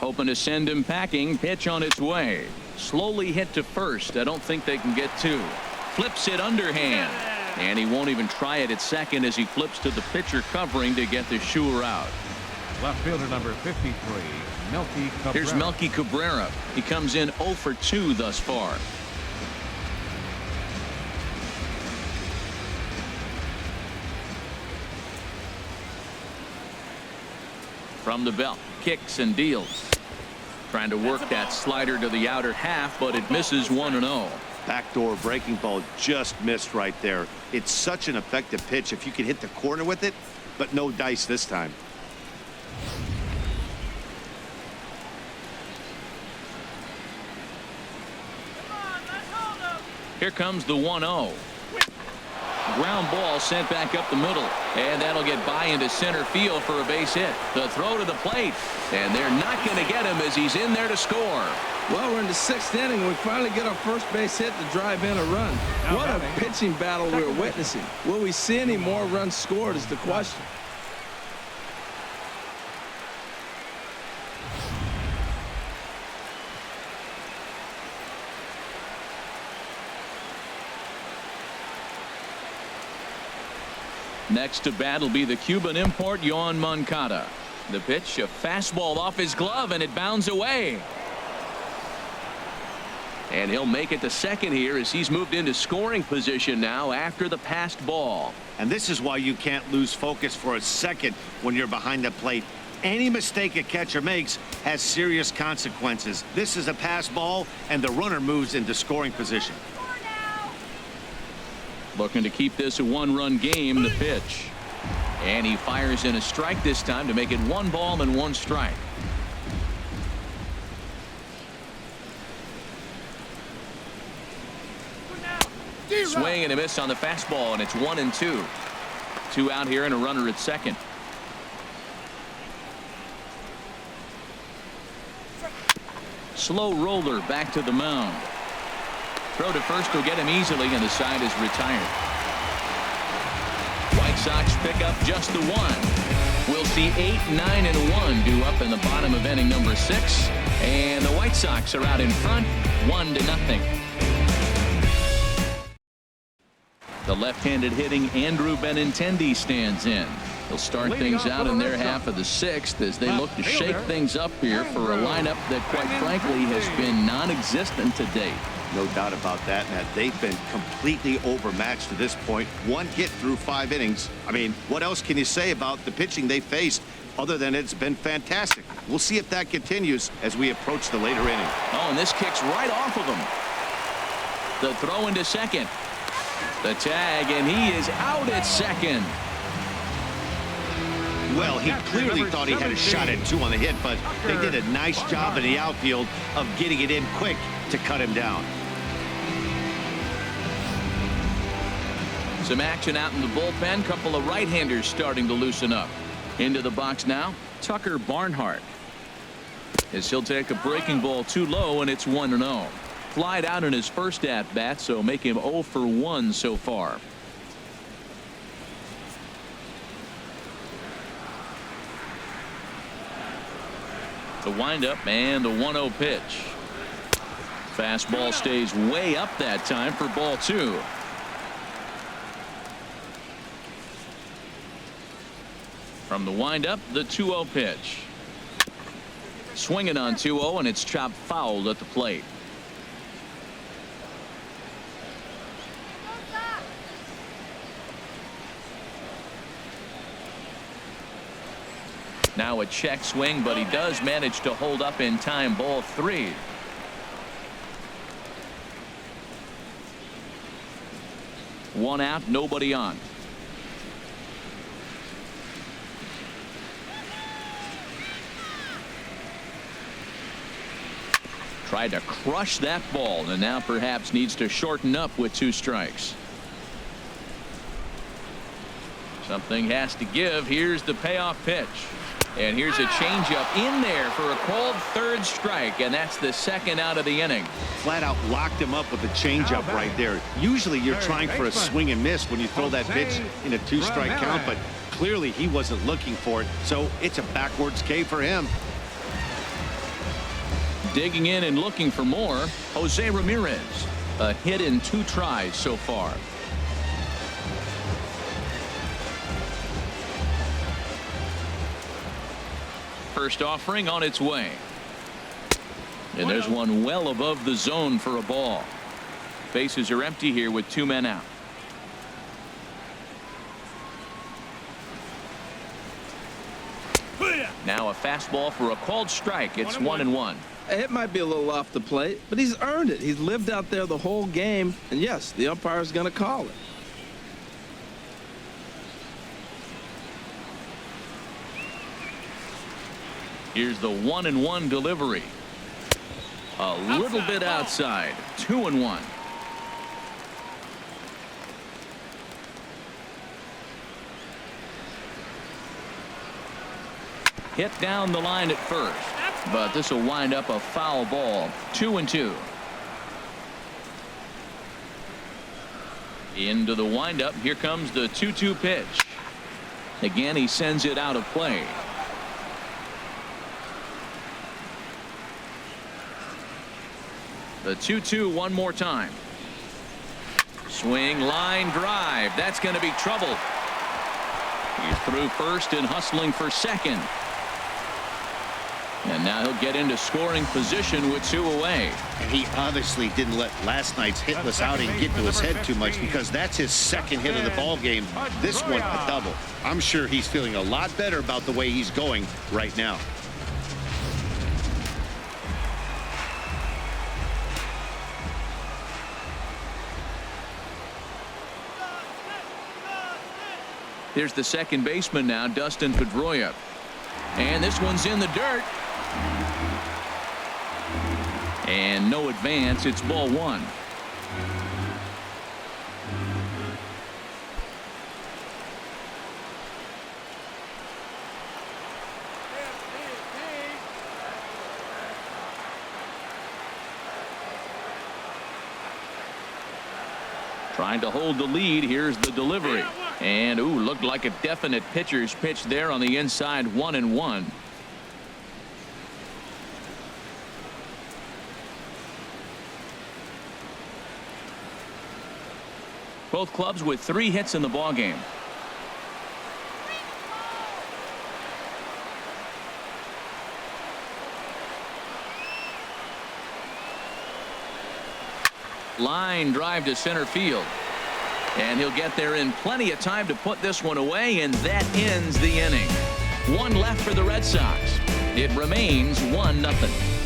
Hoping to send him packing. Pitch on its way. Slowly hit to first. I don't think they can get two. Flips it underhand. And he won't even try it at second as he flips to the pitcher covering to get the shooter out. Left fielder number 53, Melky Cabrera. Here's Melky Cabrera. He comes in 0 for 2 thus far. From the belt, kicks and deals. Trying to work that slider to the outer half, but it misses 1-0. Backdoor breaking ball just missed right there. It's such an effective pitch if you can hit the corner with it, but no dice this time. Here comes the 1-0. Ground ball sent back up the middle, and that'll get by into center field for a base hit. The throw to the plate, and they're not going to get him as he's in there to score. Well, we're in the 6th inning. We finally get our first base hit to drive in a run. What a pitching battle we're witnessing. Will we see any more runs scored is the question. Next to bat will be the Cuban import, Yoan Moncada. The pitch, a fastball off his glove, and it bounds away. And he'll make it to second here as he's moved into scoring position now after the passed ball. And this is why you can't lose focus for a second when you're behind the plate. Any mistake a catcher makes has serious consequences. This is a pass ball, and the runner moves into scoring position. Looking to keep this a one-run game. The pitch, and he fires in a strike this time to make it 1 ball and 1 strike. Swing and a miss on the fastball, and it's 1-2. 2 out here and a runner at second. Slow roller back to the mound. Throw to first will get him easily, and the side is retired. White Sox pick up just the 1. We'll see 8, 9, and 1 due up in the bottom of inning number 6. And the White Sox are out in front, 1-0. The left-handed hitting Andrew Benintendi stands in. They'll start things out in their half of the 6th as they look to shake things up here for a lineup that, quite frankly, has been non-existent to date. No doubt about that, Matt. They've been completely overmatched to this point. 1 hit through 5 innings. I mean, what else can you say about the pitching they faced other than it's been fantastic? We'll see if that continues as we approach the later inning. Oh, and this kicks right off of him. The throw into second. The tag, and he is out at second. Well, he clearly thought he had a shot at 2 on the hit, but they did a nice job in the outfield of getting it in quick to cut him down. Some action out in the bullpen. Couple of right-handers starting to loosen up. Into the box now, Tucker Barnhart. As he'll take a breaking ball too low, and it's 1-0. Flied out in his first at-bat, so make him 0 for 1 so far. The windup and the 1-0 pitch. Fastball stays way up that time for ball 2. From the windup, the 2-0 pitch. Swinging on 2-0, and it's chopped foul at the plate. Now a check swing, but he does manage to hold up in time. Ball 3. One out, nobody on. Tried to crush that ball, and now perhaps needs to shorten up with 2 strikes. Something has to give. Here's the payoff pitch. And here's a changeup in there for a called 3rd strike, and that's the 2nd out of the inning. Flat out locked him up with a changeup right there. Usually you're trying for a swing and miss when you throw that pitch in a 2-strike count, but clearly he wasn't looking for it, so it's a backwards K for him. Digging in and looking for more, Jose Ramirez. A hit in 2 tries so far. First offering on its way. And there's one well above the zone for a ball. Bases are empty here with 2 men out. Now a fastball for a called strike. It's 1-1. It might be a little off the plate, but he's earned it. He's lived out there the whole game. And yes, the umpire's going to call it. Here's the 1-1 delivery. A little bit outside. 2-1. Hit down the line at first, but this will wind up a foul ball. 2-2. Into the windup. Here comes the 2-2 pitch. Again, he sends it out of play. The 2-2 one more time. Swing, line drive. That's going to be trouble. He's through first and hustling for second. And now he'll get into scoring position with 2 away. And he obviously didn't let last night's hitless outing get to his head too much, because that's his 2nd hit of the ball game. This one a double. I'm sure he's feeling a lot better about the way he's going right now. Here's the second baseman now, Dustin Pedroia. And this one's in the dirt. And no advance. It's ball 1. Trying to hold the lead. Here's the delivery. And, ooh, looked like a definite pitcher's pitch there on the inside. 1-1. Both clubs with 3 hits in the ballgame. Line drive to center field. And he'll get there in plenty of time to put this one away, and that ends the inning. 1 left for the Red Sox. It remains 1-0.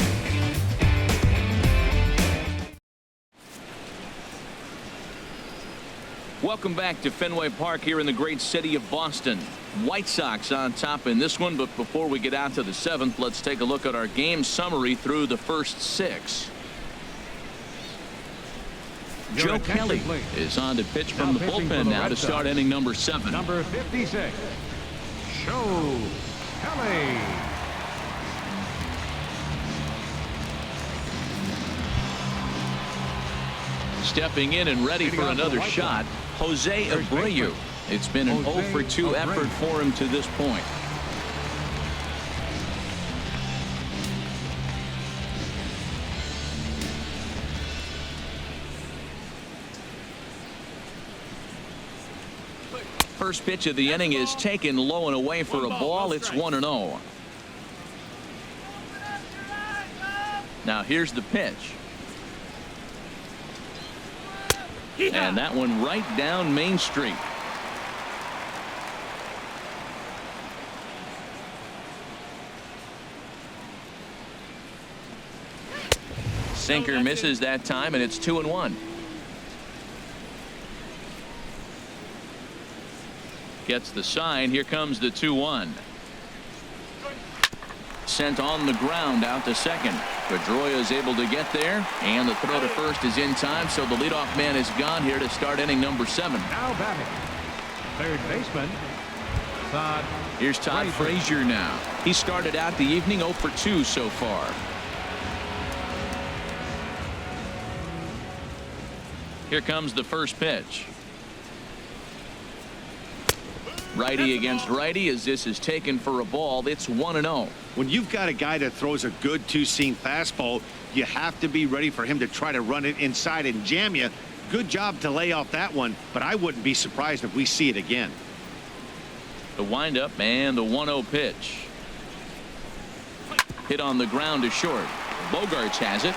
Welcome back to Fenway Park here in the great city of Boston. White Sox on top in this one, but before we get out to the 7th, let's take a look at our game summary through the first 6. Joe Kelly is on to pitch from the bullpen now to start inning number 7. Number 56, Joe Kelly. Stepping in and ready for another shot, Jose Abreu. It's been an 0-for-2 effort for him to this point. First pitch of the inning is taken low and away for a ball. It's 1-0. Now here's the pitch. And that one right down Main Street. Sinker misses that time, and it's 2-1. Gets the sign. Here comes the 2-1. Sent on the ground out to second. Pedroia is able to get there, and the throw to first is in time, so the leadoff man is gone here to start inning number 7. Now batting, third baseman, Todd. Here's Todd Frazier now. He started out the evening 0-for-2 so far. Here comes the first pitch. Righty against righty as this is taken for a ball. It's 1-0. When you've got a guy that throws a good two-seam fastball, you have to be ready for him to try to run it inside and jam you. Good job to lay off that one, but I wouldn't be surprised if we see it again. The windup and the 1-0 pitch. Hit on the ground to short. Bogarts has it.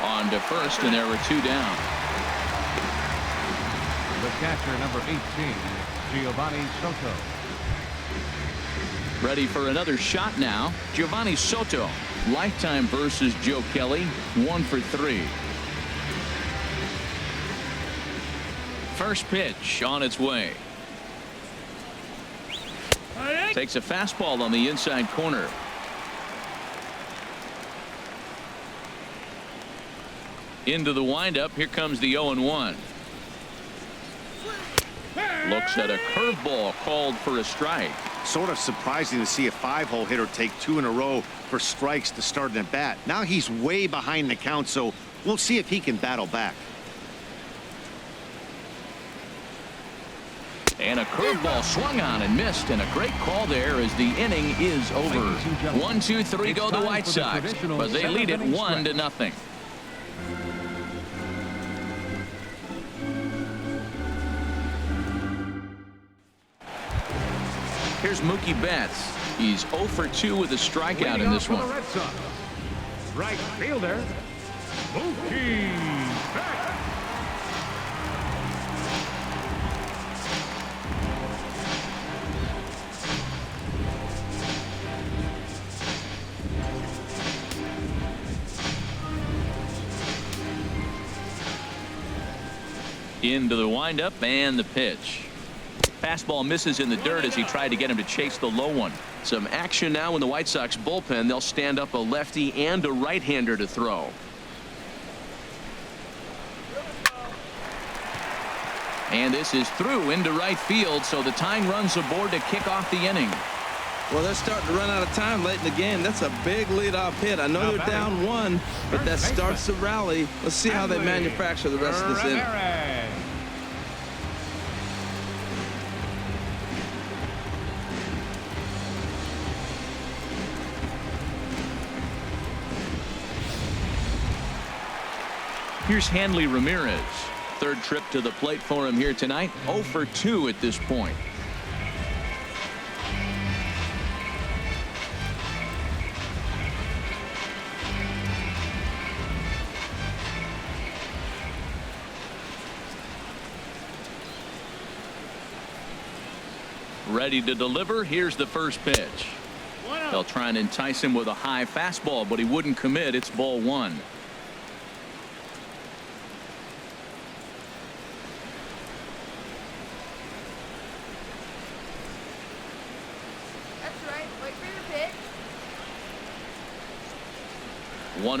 On to first, and there were 2 down. The catcher, number 18, Giovanni Soto. Ready for another shot now. Giovanni Soto. Lifetime versus Joe Kelly. 1 for 3. First pitch on its way. Takes a fastball on the inside corner. Into the windup. Here comes the 0-1. Looks at a curveball called for a strike. Sort of surprising to see a 5-hole hitter take 2 in a row for strikes to start an at-bat. Now he's way behind the count, so we'll see if he can battle back. And a curveball swung on and missed, and a great call there as the inning is over. 1-2-3 go the White Sox, but they lead it 1-0. Here's Mookie Betts. He's 0 for 2 with a strikeout in this one. Right fielder, Mookie Betts. Into the windup and the pitch. Fastball misses in the dirt as he tried to get him to chase the low one. Some action now in the White Sox bullpen. They'll stand up a lefty and a right-hander to throw. And this is through into right field, so the tying runs aboard to kick off the inning. Well, they're starting to run out of time late in the game. That's a big leadoff hit. I know they're down 1, but that starts the rally. Let's see how they manufacture the rest of this inning. Here's Hanley Ramirez. Third trip to the plate for him here tonight. 0 for 2 at this point. Ready to deliver. Here's the first pitch. They'll try and entice him with a high fastball, but he wouldn't commit. It's ball 1. That's right. Wait for your pitch.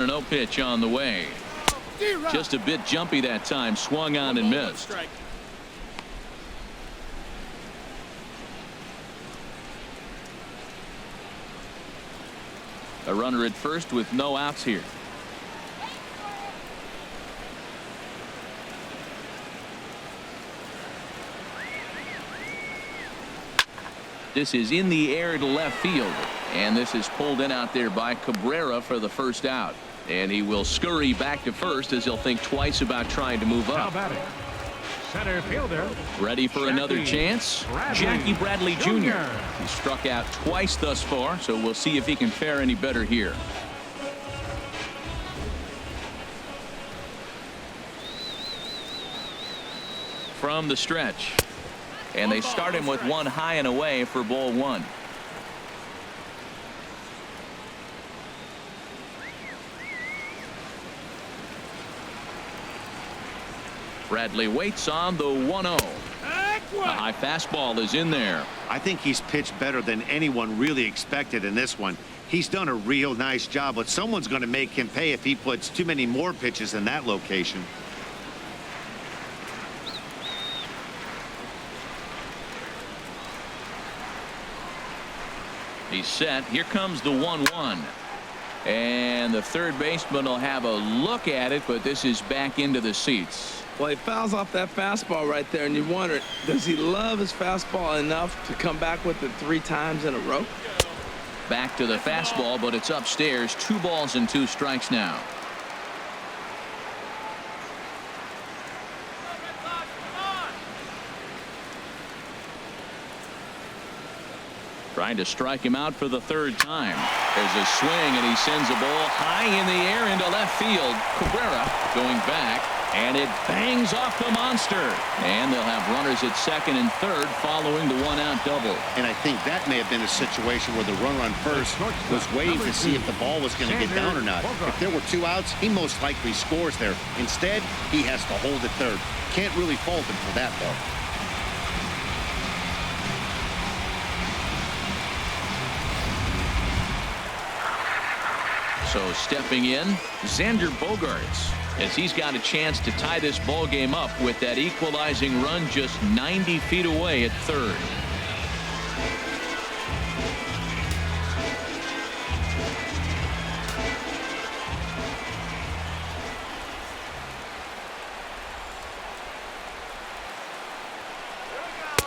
1-0 pitch on the way. Just a bit jumpy that time. Swung on and missed. A runner at first with no outs here. This is in the air to left field, and this is pulled in out there by Cabrera for the first out, and he will scurry back to first as he'll think twice about trying to move up. Center fielder. Ready for another chance? Jackie Bradley Jr. He struck out twice thus far, so we'll see if he can fare any better here. From the stretch. And they start him with one high and away for ball 1. Bradley waits on the 1-0. A high fastball is in there. I think he's pitched better than anyone really expected in this one. He's done a real nice job, but someone's going to make him pay if he puts too many more pitches in that location. He's set. Here comes the 1-1. And the third baseman will have a look at it, but this is back into the seats. Well, he fouls off that fastball right there, and you wonder, does he love his fastball enough to come back with it 3 times in a row? Back to the fastball, but it's upstairs. 2 balls and 2 strikes now. Trying to strike him out for the 3rd time. There's a swing, and he sends a ball high in the air into left field. Cabrera going back, and it bangs off the monster. And they'll have runners at 2nd and 3rd following the 1-out double. And I think that may have been a situation where the runner on first was waiting to see if the ball was going to get down or not. If there were 2 outs, he most likely scores there. Instead, he has to hold at 3rd. Can't really fault him for that, though. So stepping in, Xander Bogaerts, as he's got a chance to tie this ball game up with that equalizing run just 90 feet away at 3rd.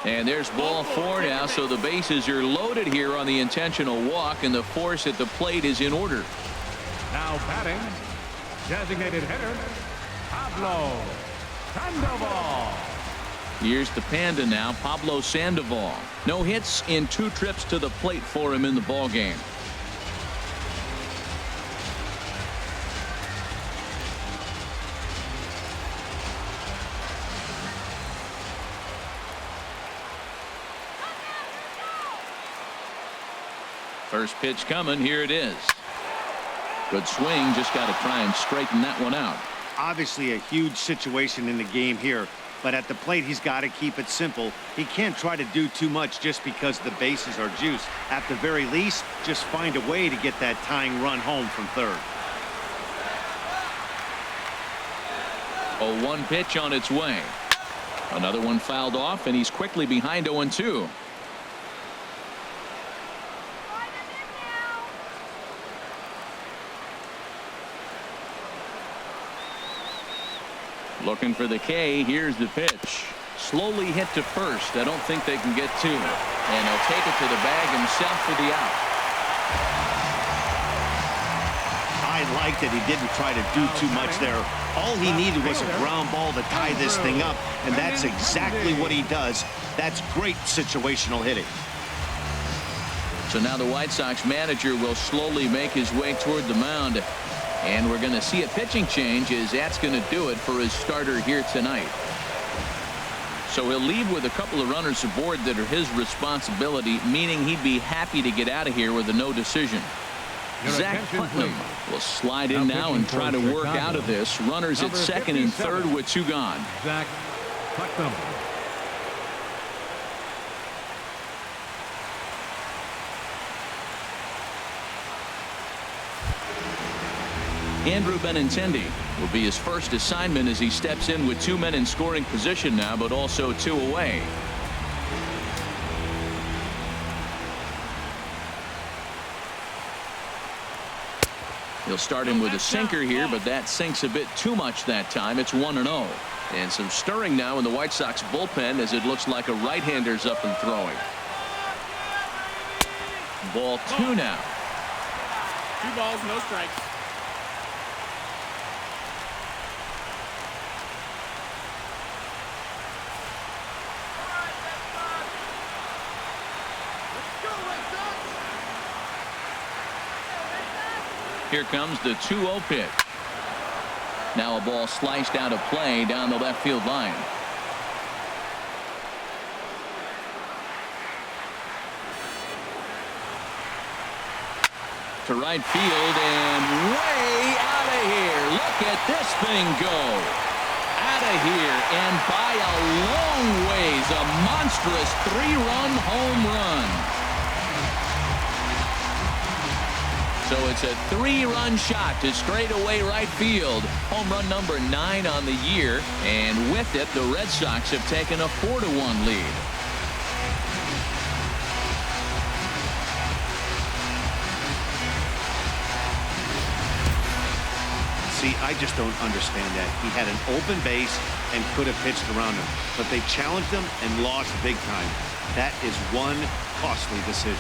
And there's ball 4 now, so the bases are loaded here on the intentional walk, and the force at the plate is in order. Now batting, designated hitter, Pablo Sandoval. Here's the Panda now, Pablo Sandoval. No hits in 2 trips to the plate for him in the ball game. First pitch coming. Here it is. Good swing. Just got to try and straighten that one out. Obviously a huge situation in the game here, but at the plate he's got to keep it simple. He can't try to do too much just because the bases are juiced. At the very least, just find a way to get that tying run home from 3rd. A 1 pitch on its way. Another one fouled off, and he's quickly behind 0-2. Looking for the K. Here's the pitch. Slowly hit to first. I don't think they can get to it. And he'll take it to the bag himself for the out. I like that he didn't try to do too much there. All he needed was a ground ball to tie this thing up, and that's exactly what he does. That's great situational hitting. So now the White Sox manager will slowly make his way toward the mound. And we're going to see a pitching change, as that's going to do it for his starter here tonight. So he'll leave with a couple of runners aboard that are his responsibility, meaning he'd be happy to get out of here with a no decision. Zach Putnam will slide in now and try to work out of this. Runners at 2nd and 3rd with 2 gone. Zach Putnam. Andrew Benintendi will be his first assignment as he steps in with 2 men in scoring position now, but also 2 away. He'll start him with a sinker here, but that sinks a bit too much that time. It's 1-0. And some stirring now in the White Sox bullpen, as it looks like a right-hander's up and throwing. Ball 2 now. 2 balls, no strikes. Here comes the 2-0 pitch. Now a ball sliced out of play down the left field line. To right field and way out of here. Look at this thing go. Out of here and by a long ways. A monstrous 3-run home run. So it's a 3-run shot to straightaway right field. Home run number 9 on the year. And with it, the Red Sox have taken a 4-1 lead. See, I just don't understand that. He had an open base and could have pitched around him, but they challenged him and lost big time. That is one costly decision.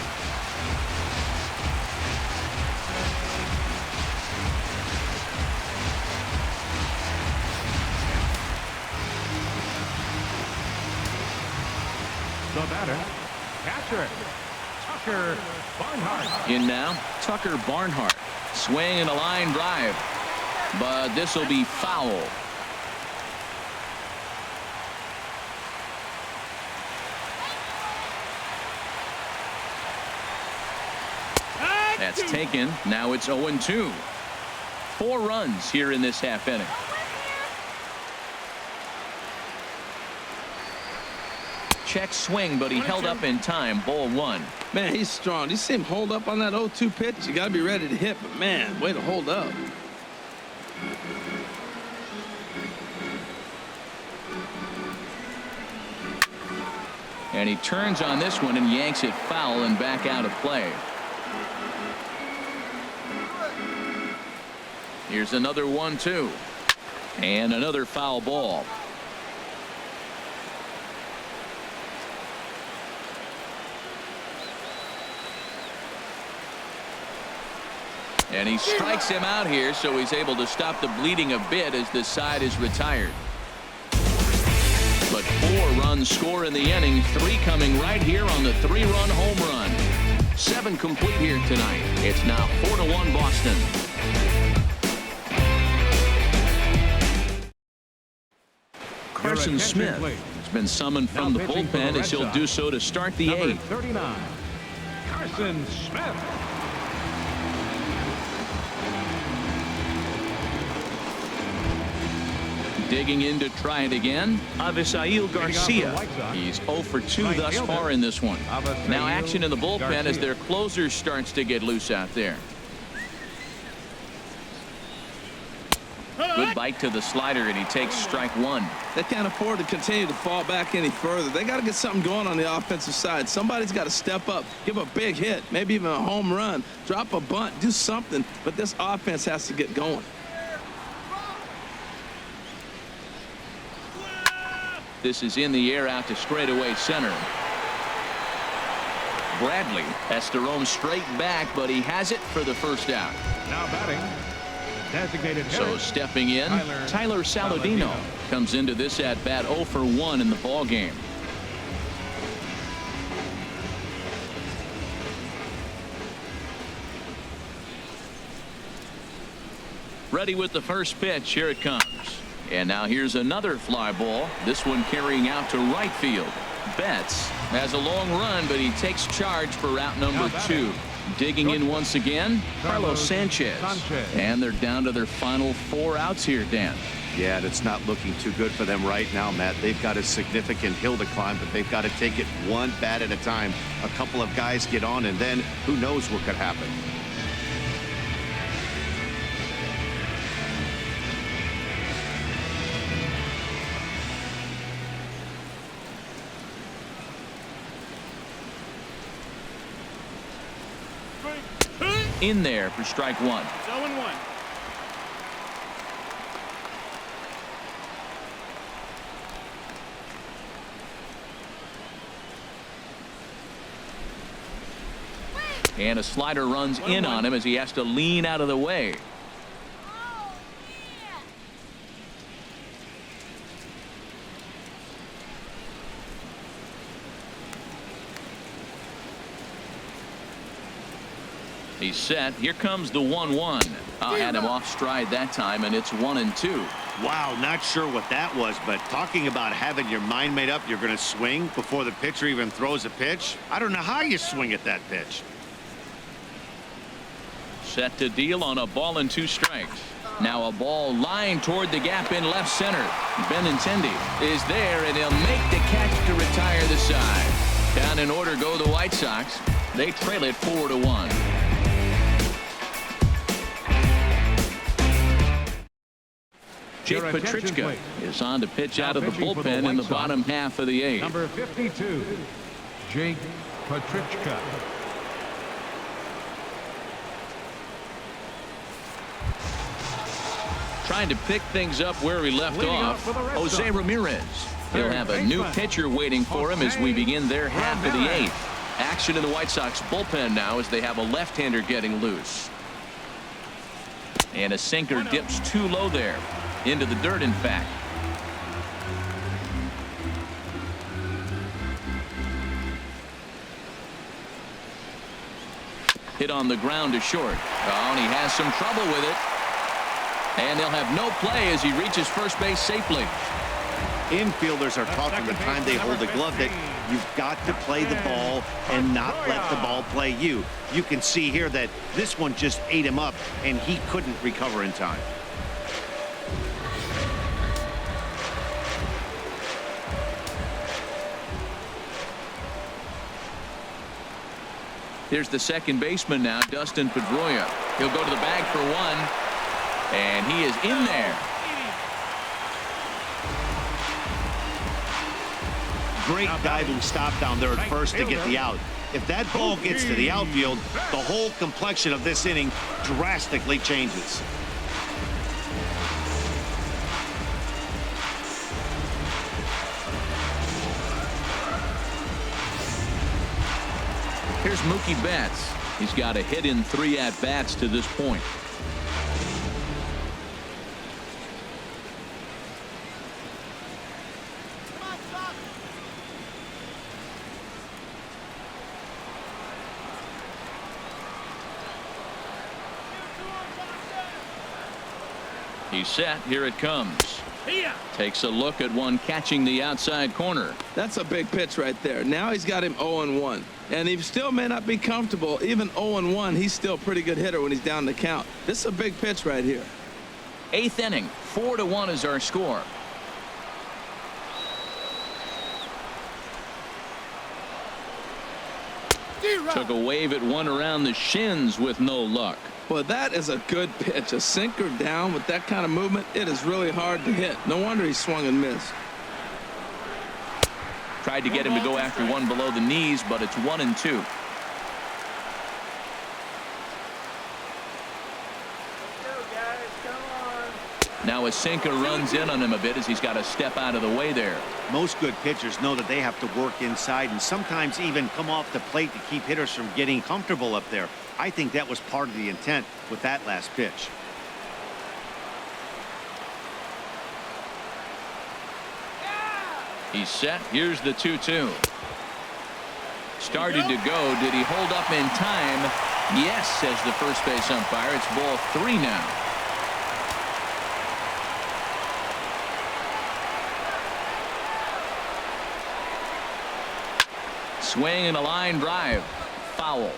The batter, catcher, Tucker Barnhart. In now, Tucker Barnhart. Swing and a line drive. But this will be foul. That's taken. Now it's 0-2. 4 runs here in this half inning. Check swing, but he held up in time. Ball 1. Man, he's strong. You see him hold up on that 0-2 pitch? You got to be ready to hit, but man, way to hold up. And he turns on this one and yanks it foul and back out of play. Here's another 1-2. And another foul ball. And he strikes him out here, so he's able to stop the bleeding a bit as this side is retired. But 4 runs score in the inning, 3 coming right here on the 3-run home run. 7 complete here tonight. It's now 4-1 Boston. Carson Smith has been summoned from the bullpen as he'll do so to start the 8th. 39, Carson Smith. Digging in to try it again, Avisail Garcia. He's 0 for 2 thus far in this one. Now action in the bullpen as their closer starts to get loose out there. Good bite to the slider, and he takes strike 1. They can't afford to continue to fall back any further. They got to get something going on the offensive side. Somebody's got to step up, give a big hit, maybe even a home run, drop a bunt, do something. But this offense has to get going. This is in the air out to straightaway center. Bradley has to roam straight back, but he has it for the first out. Now batting, designated hitter. So stepping in, Tyler Saladino comes into this at bat 0 for 1 in the ball game. Ready with the first pitch. Here it comes. And now here's another fly ball. This one carrying out to right field. Betts has a long run, but he takes charge for route number 2. Digging in once again, Carlos Sanchez. And they're down to their final 4 outs here, Dan. Yeah, and it's not looking too good for them right now, Matt. They've got a significant hill to climb, but they've got to take it one bat at a time. A couple of guys get on, and then who knows what could happen. In there for strike 1. It's 0-1. And a slider runs in on him as he has to lean out of the way. He's set. Here comes the 1-1. I had him off stride that time, and it's 1-2. Wow, not sure what that was, but talking about having your mind made up, you're going to swing before the pitcher even throws a pitch. I don't know how you swing at that pitch. Set to deal on a ball and 2 strikes. Now a ball lined toward the gap in left center. Benintendi is there, and he'll make the catch to retire the side. Down in order go the White Sox. They trail it 4-1. Jake Petrichka is on to pitch out of the bullpen in the bottom half of the 8th. Number 52, Jake Petrichka. Trying to pick things up where he left Leading off, up for the Red Jose Sox. Ramirez. He'll Third have a new baseman, pitcher waiting for him as we begin their half of the Ramirez. 8th. Action in the White Sox bullpen now as they have a left-hander getting loose. And a sinker dips too low there. Into the dirt, in fact. Hit on the ground to short. Oh, and he has some trouble with it. And they'll have no play as he reaches first base safely. Infielders are taught from the time they hold the glove that you've got to play the ball and not let the ball play you. You can see here that this one just ate him up, and he couldn't recover in time. Here's the second baseman now, Dustin Pedroia. He'll go to the bag for one, and he is in there. Great diving stop down there at first to get the out. If that ball gets to the outfield, the whole complexion of this inning drastically changes. Here's Mookie Betts. He's got a hit in 3 at-bats to this point. He's set. Here it comes. Takes a look at one catching the outside corner. That's a big pitch right there. Now he's got him 0-1. And he still may not be comfortable. Even 0-1, he's still a pretty good hitter when he's down the count. This is a big pitch right here. 8th inning. 4-1 is our score. Took a wave at one around the shins with no luck. Well, that is a good pitch. A sinker down with that kind of movement, it is really hard to hit. No wonder he swung and missed. Tried to get him to go after one below the knees, but it's 1-2. Now a sinker runs in on him a bit as he's got to step out of the way there. Most good pitchers know that they have to work inside and sometimes even come off the plate to keep hitters from getting comfortable up there. I think that was part of the intent with that last pitch. He's set. Here's the 2-2. Started to go. Did he hold up in time? Yes, says the first base umpire. It's ball 3 now. Swing and a line drive. Foul.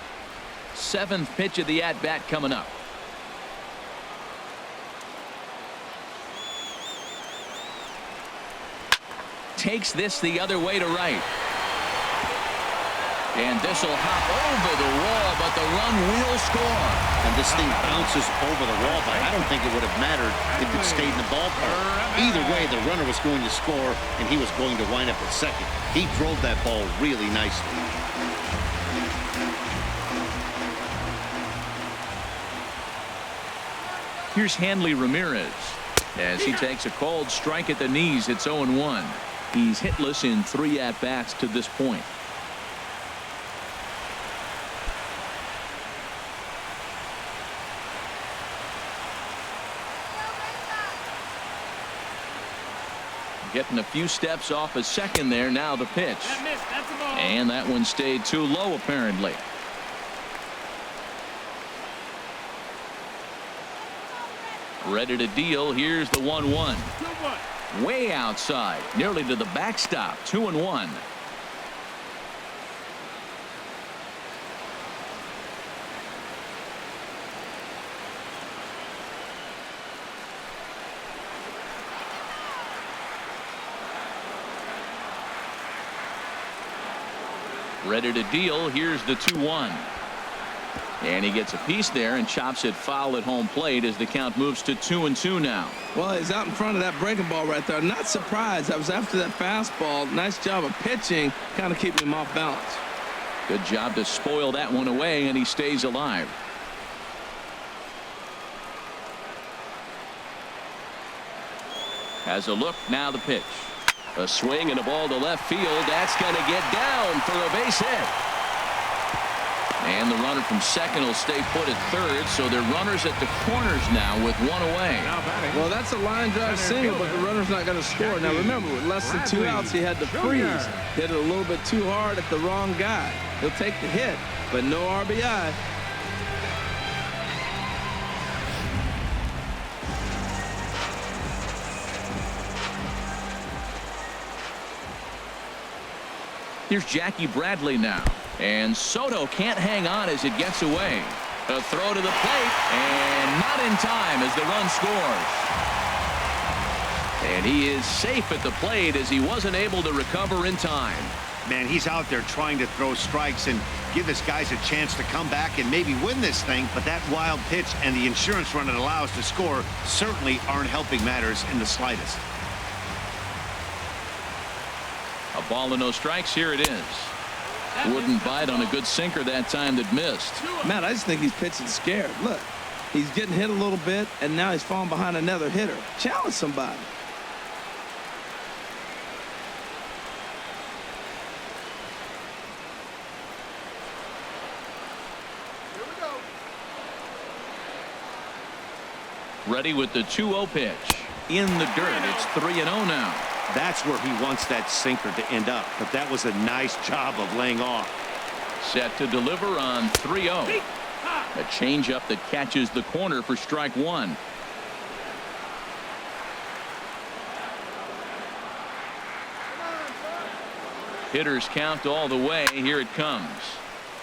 7th pitch of the at-bat coming up. Takes this the other way to right. And this will hop over the wall, but the run will score. And this thing bounces over the wall, but I don't think it would have mattered if it stayed in the ballpark. Either way, the runner was going to score, and he was going to wind up at second. He drove that ball really nicely. Here's Hanley Ramirez as he takes a cold strike at the knees. It's 0-1. He's hitless in 3 at-bats to this point. Getting a few steps off a second there. Now the pitch. That's a ball. And that one stayed too low apparently. Ready to deal. Here's the 1-1. 2-1. Way outside. Nearly to the backstop. 2-1. Ready to deal. Here's the 2-1. And he gets a piece there and chops it foul at home plate as the count moves to 2-2 now. Well, he's out in front of that breaking ball right there. Not surprised. I was after that fastball. Nice job of pitching, kind of keeping him off balance. Good job to spoil that one away, and he stays alive. Has a look, now the pitch. A swing and a ball to left field. That's going to get down for a base hit. And the runner from second will stay put at third, so they're runners at the corners now with one away. Now batting. Well, that's a line drive single, but the runner's not going to score. Now, remember, with less than 2 outs, he had to freeze. Hit it a little bit too hard at the wrong guy. He'll take the hit, but no RBI. Here's Jackie Bradley now. And Soto can't hang on as it gets away. A throw to the plate, and not in time as the run scores. And he is safe at the plate as he wasn't able to recover in time. Man, he's out there trying to throw strikes and give his guys a chance to come back and maybe win this thing, but that wild pitch and the insurance run it allows to score certainly aren't helping matters in the slightest. A ball and no strikes. Here it is. Wouldn't bite on a good sinker that time that missed. Matt, I just think he's pitching scared. Look, he's getting hit a little bit, and now he's falling behind another hitter. Challenge somebody. Ready with the 2-0 pitch. In the dirt. It's 3-0 now. That's where he wants that sinker to end up, but that was a nice job of laying off. Set to deliver on 3-0. A changeup that catches the corner for strike one. Hitters count all the way. Here it comes.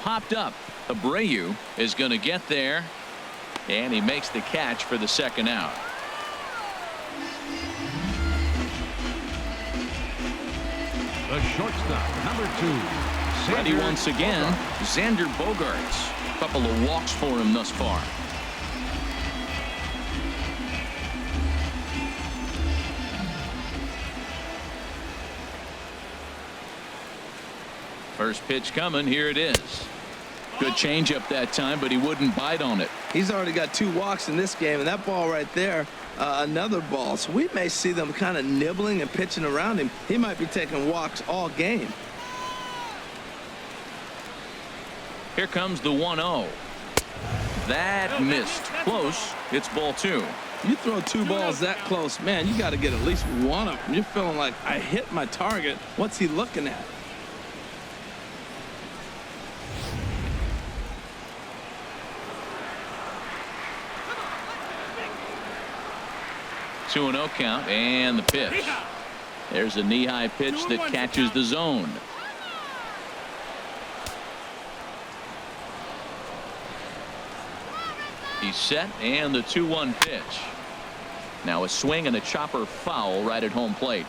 Popped up. Abreu is going to get there, and he makes the catch for the second out. The shortstop, number 2. Ready once again, Xander Bogaerts. A couple of walks for him thus far. First pitch coming. Here it is. Good changeup that time, but he wouldn't bite on it. He's already got 2 walks in this game, and that ball right there, another ball. So we may see them kind of nibbling and pitching around him. He might be taking walks all game. Here comes the 1-0. That missed. Close. It's ball 2. You throw 2 balls that close, man, you got to get at least one of them. You're feeling like, I hit my target. What's he looking at? Two 2-0 count, and the pitch. There's a knee-high pitch that catches the zone. He's set, and the 2-1 pitch. Now a swing and a chopper foul right at home plate.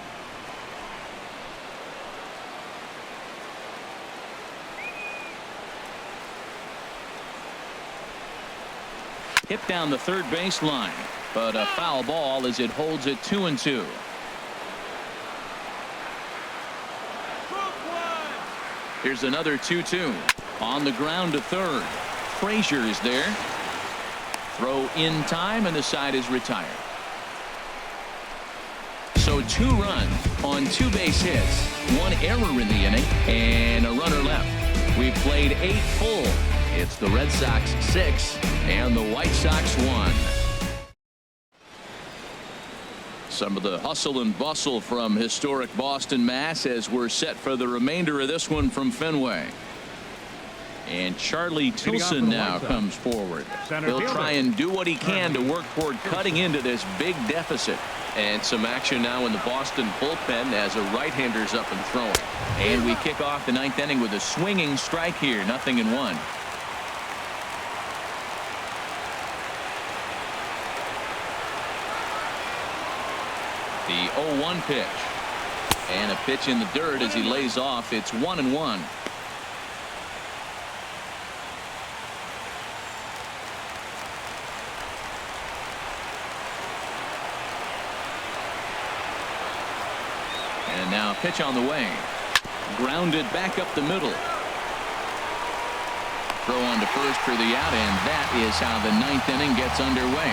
Hit down the third baseline, but a foul ball as it holds it 2-2. Here's another 2-2 on the ground to third. Frazier is there. Throw in time, and the side is retired. So 2 runs on 2 base hits, 1 error in the inning, and a runner left. We've played 8 full. It's the Red Sox 6 and the White Sox 1. Some of the hustle and bustle from historic Boston, Mass, as we're set for the remainder of this one from Fenway. And Charlie Tilson now comes forward. He'll try and do what he can to work toward cutting into this big deficit. And some action now in the Boston bullpen as a right-hander's up and throwing. And we kick off the 9th inning with a swinging strike here. 0-1. The 0-1 pitch. And a pitch in the dirt as he lays off. It's 1-1. And now pitch on the way. Grounded back up the middle. Throw on to first for the out, and that is how the 9th inning gets underway.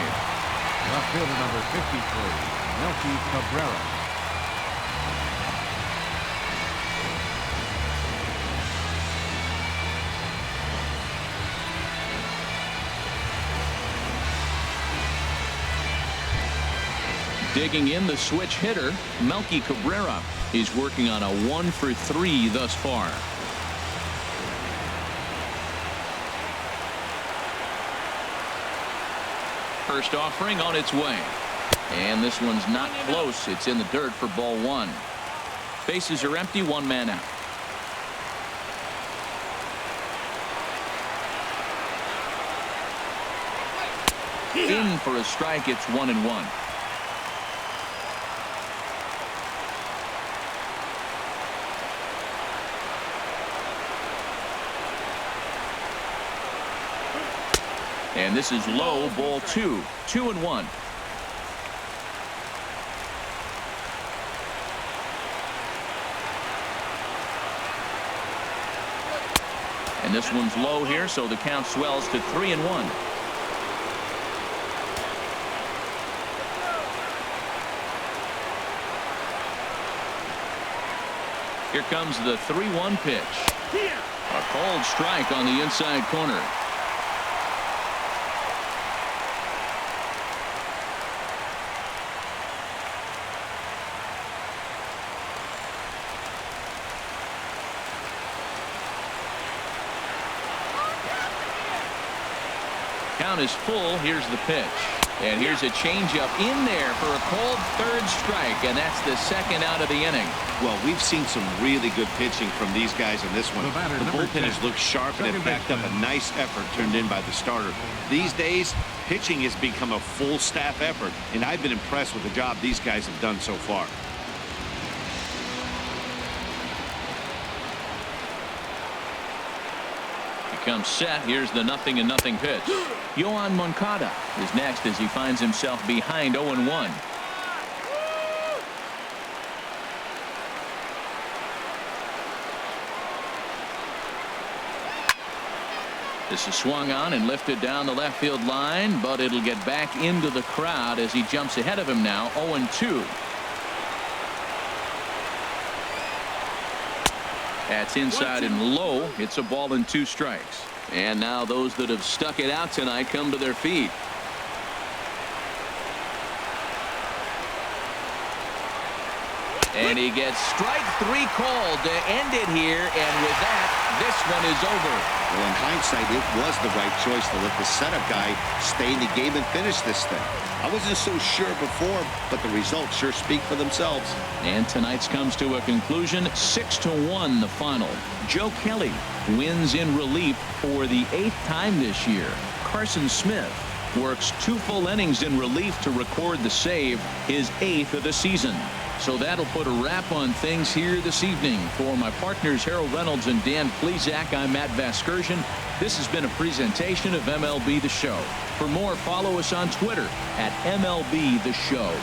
Left fielder number 53. Melky Cabrera. Digging in the switch hitter, Melky Cabrera. He's working on a 1-for-3 thus far. First offering on its way. And this one's not close. It's in the dirt for ball 1. Bases are empty, 1 man out. In for a strike. It's 1-1. And this is low, ball 2. 2-1. And this one's low here, so the count swells to 3-1. Here comes the 3-1 pitch. A cold strike on the inside corner. Count is full. Here's the pitch. And here's a changeup in there for a cold third strike. And that's the second out of the inning. Well, we've seen some really good pitching from these guys in this one. The batter, The number bullpen 10, has looked sharp and it second backed up a baseman. nice effort turned in by the starter. These days, pitching has become a full staff effort, and I've been impressed with the job these guys have done so far. Comes set. Here's the 0-0 pitch. Yohan Moncada is next as he finds himself behind 0-1. This is swung on and lifted down the left field line, but it'll get back into the crowd as he jumps ahead of him now. 0-2. That's inside and low. It's a ball and 2 strikes. And now those that have stuck it out tonight come to their feet. And he gets strike 3 called to end it here. And with that, this one is over. Well, in hindsight, it was the right choice to let the setup guy stay in the game and finish this thing. I wasn't so sure before, but the results sure speak for themselves. And tonight's comes to a conclusion. 6-1 the final. Joe Kelly wins in relief for the 8th time this year. Carson Smith works 2 full innings in relief to record the save, his 8th of the season. So that'll put a wrap on things here this evening. For my partners Harold Reynolds and Dan Plesac, I'm Matt Vasgersian. This has been a presentation of MLB The Show. For more, follow us on Twitter at MLB The Show.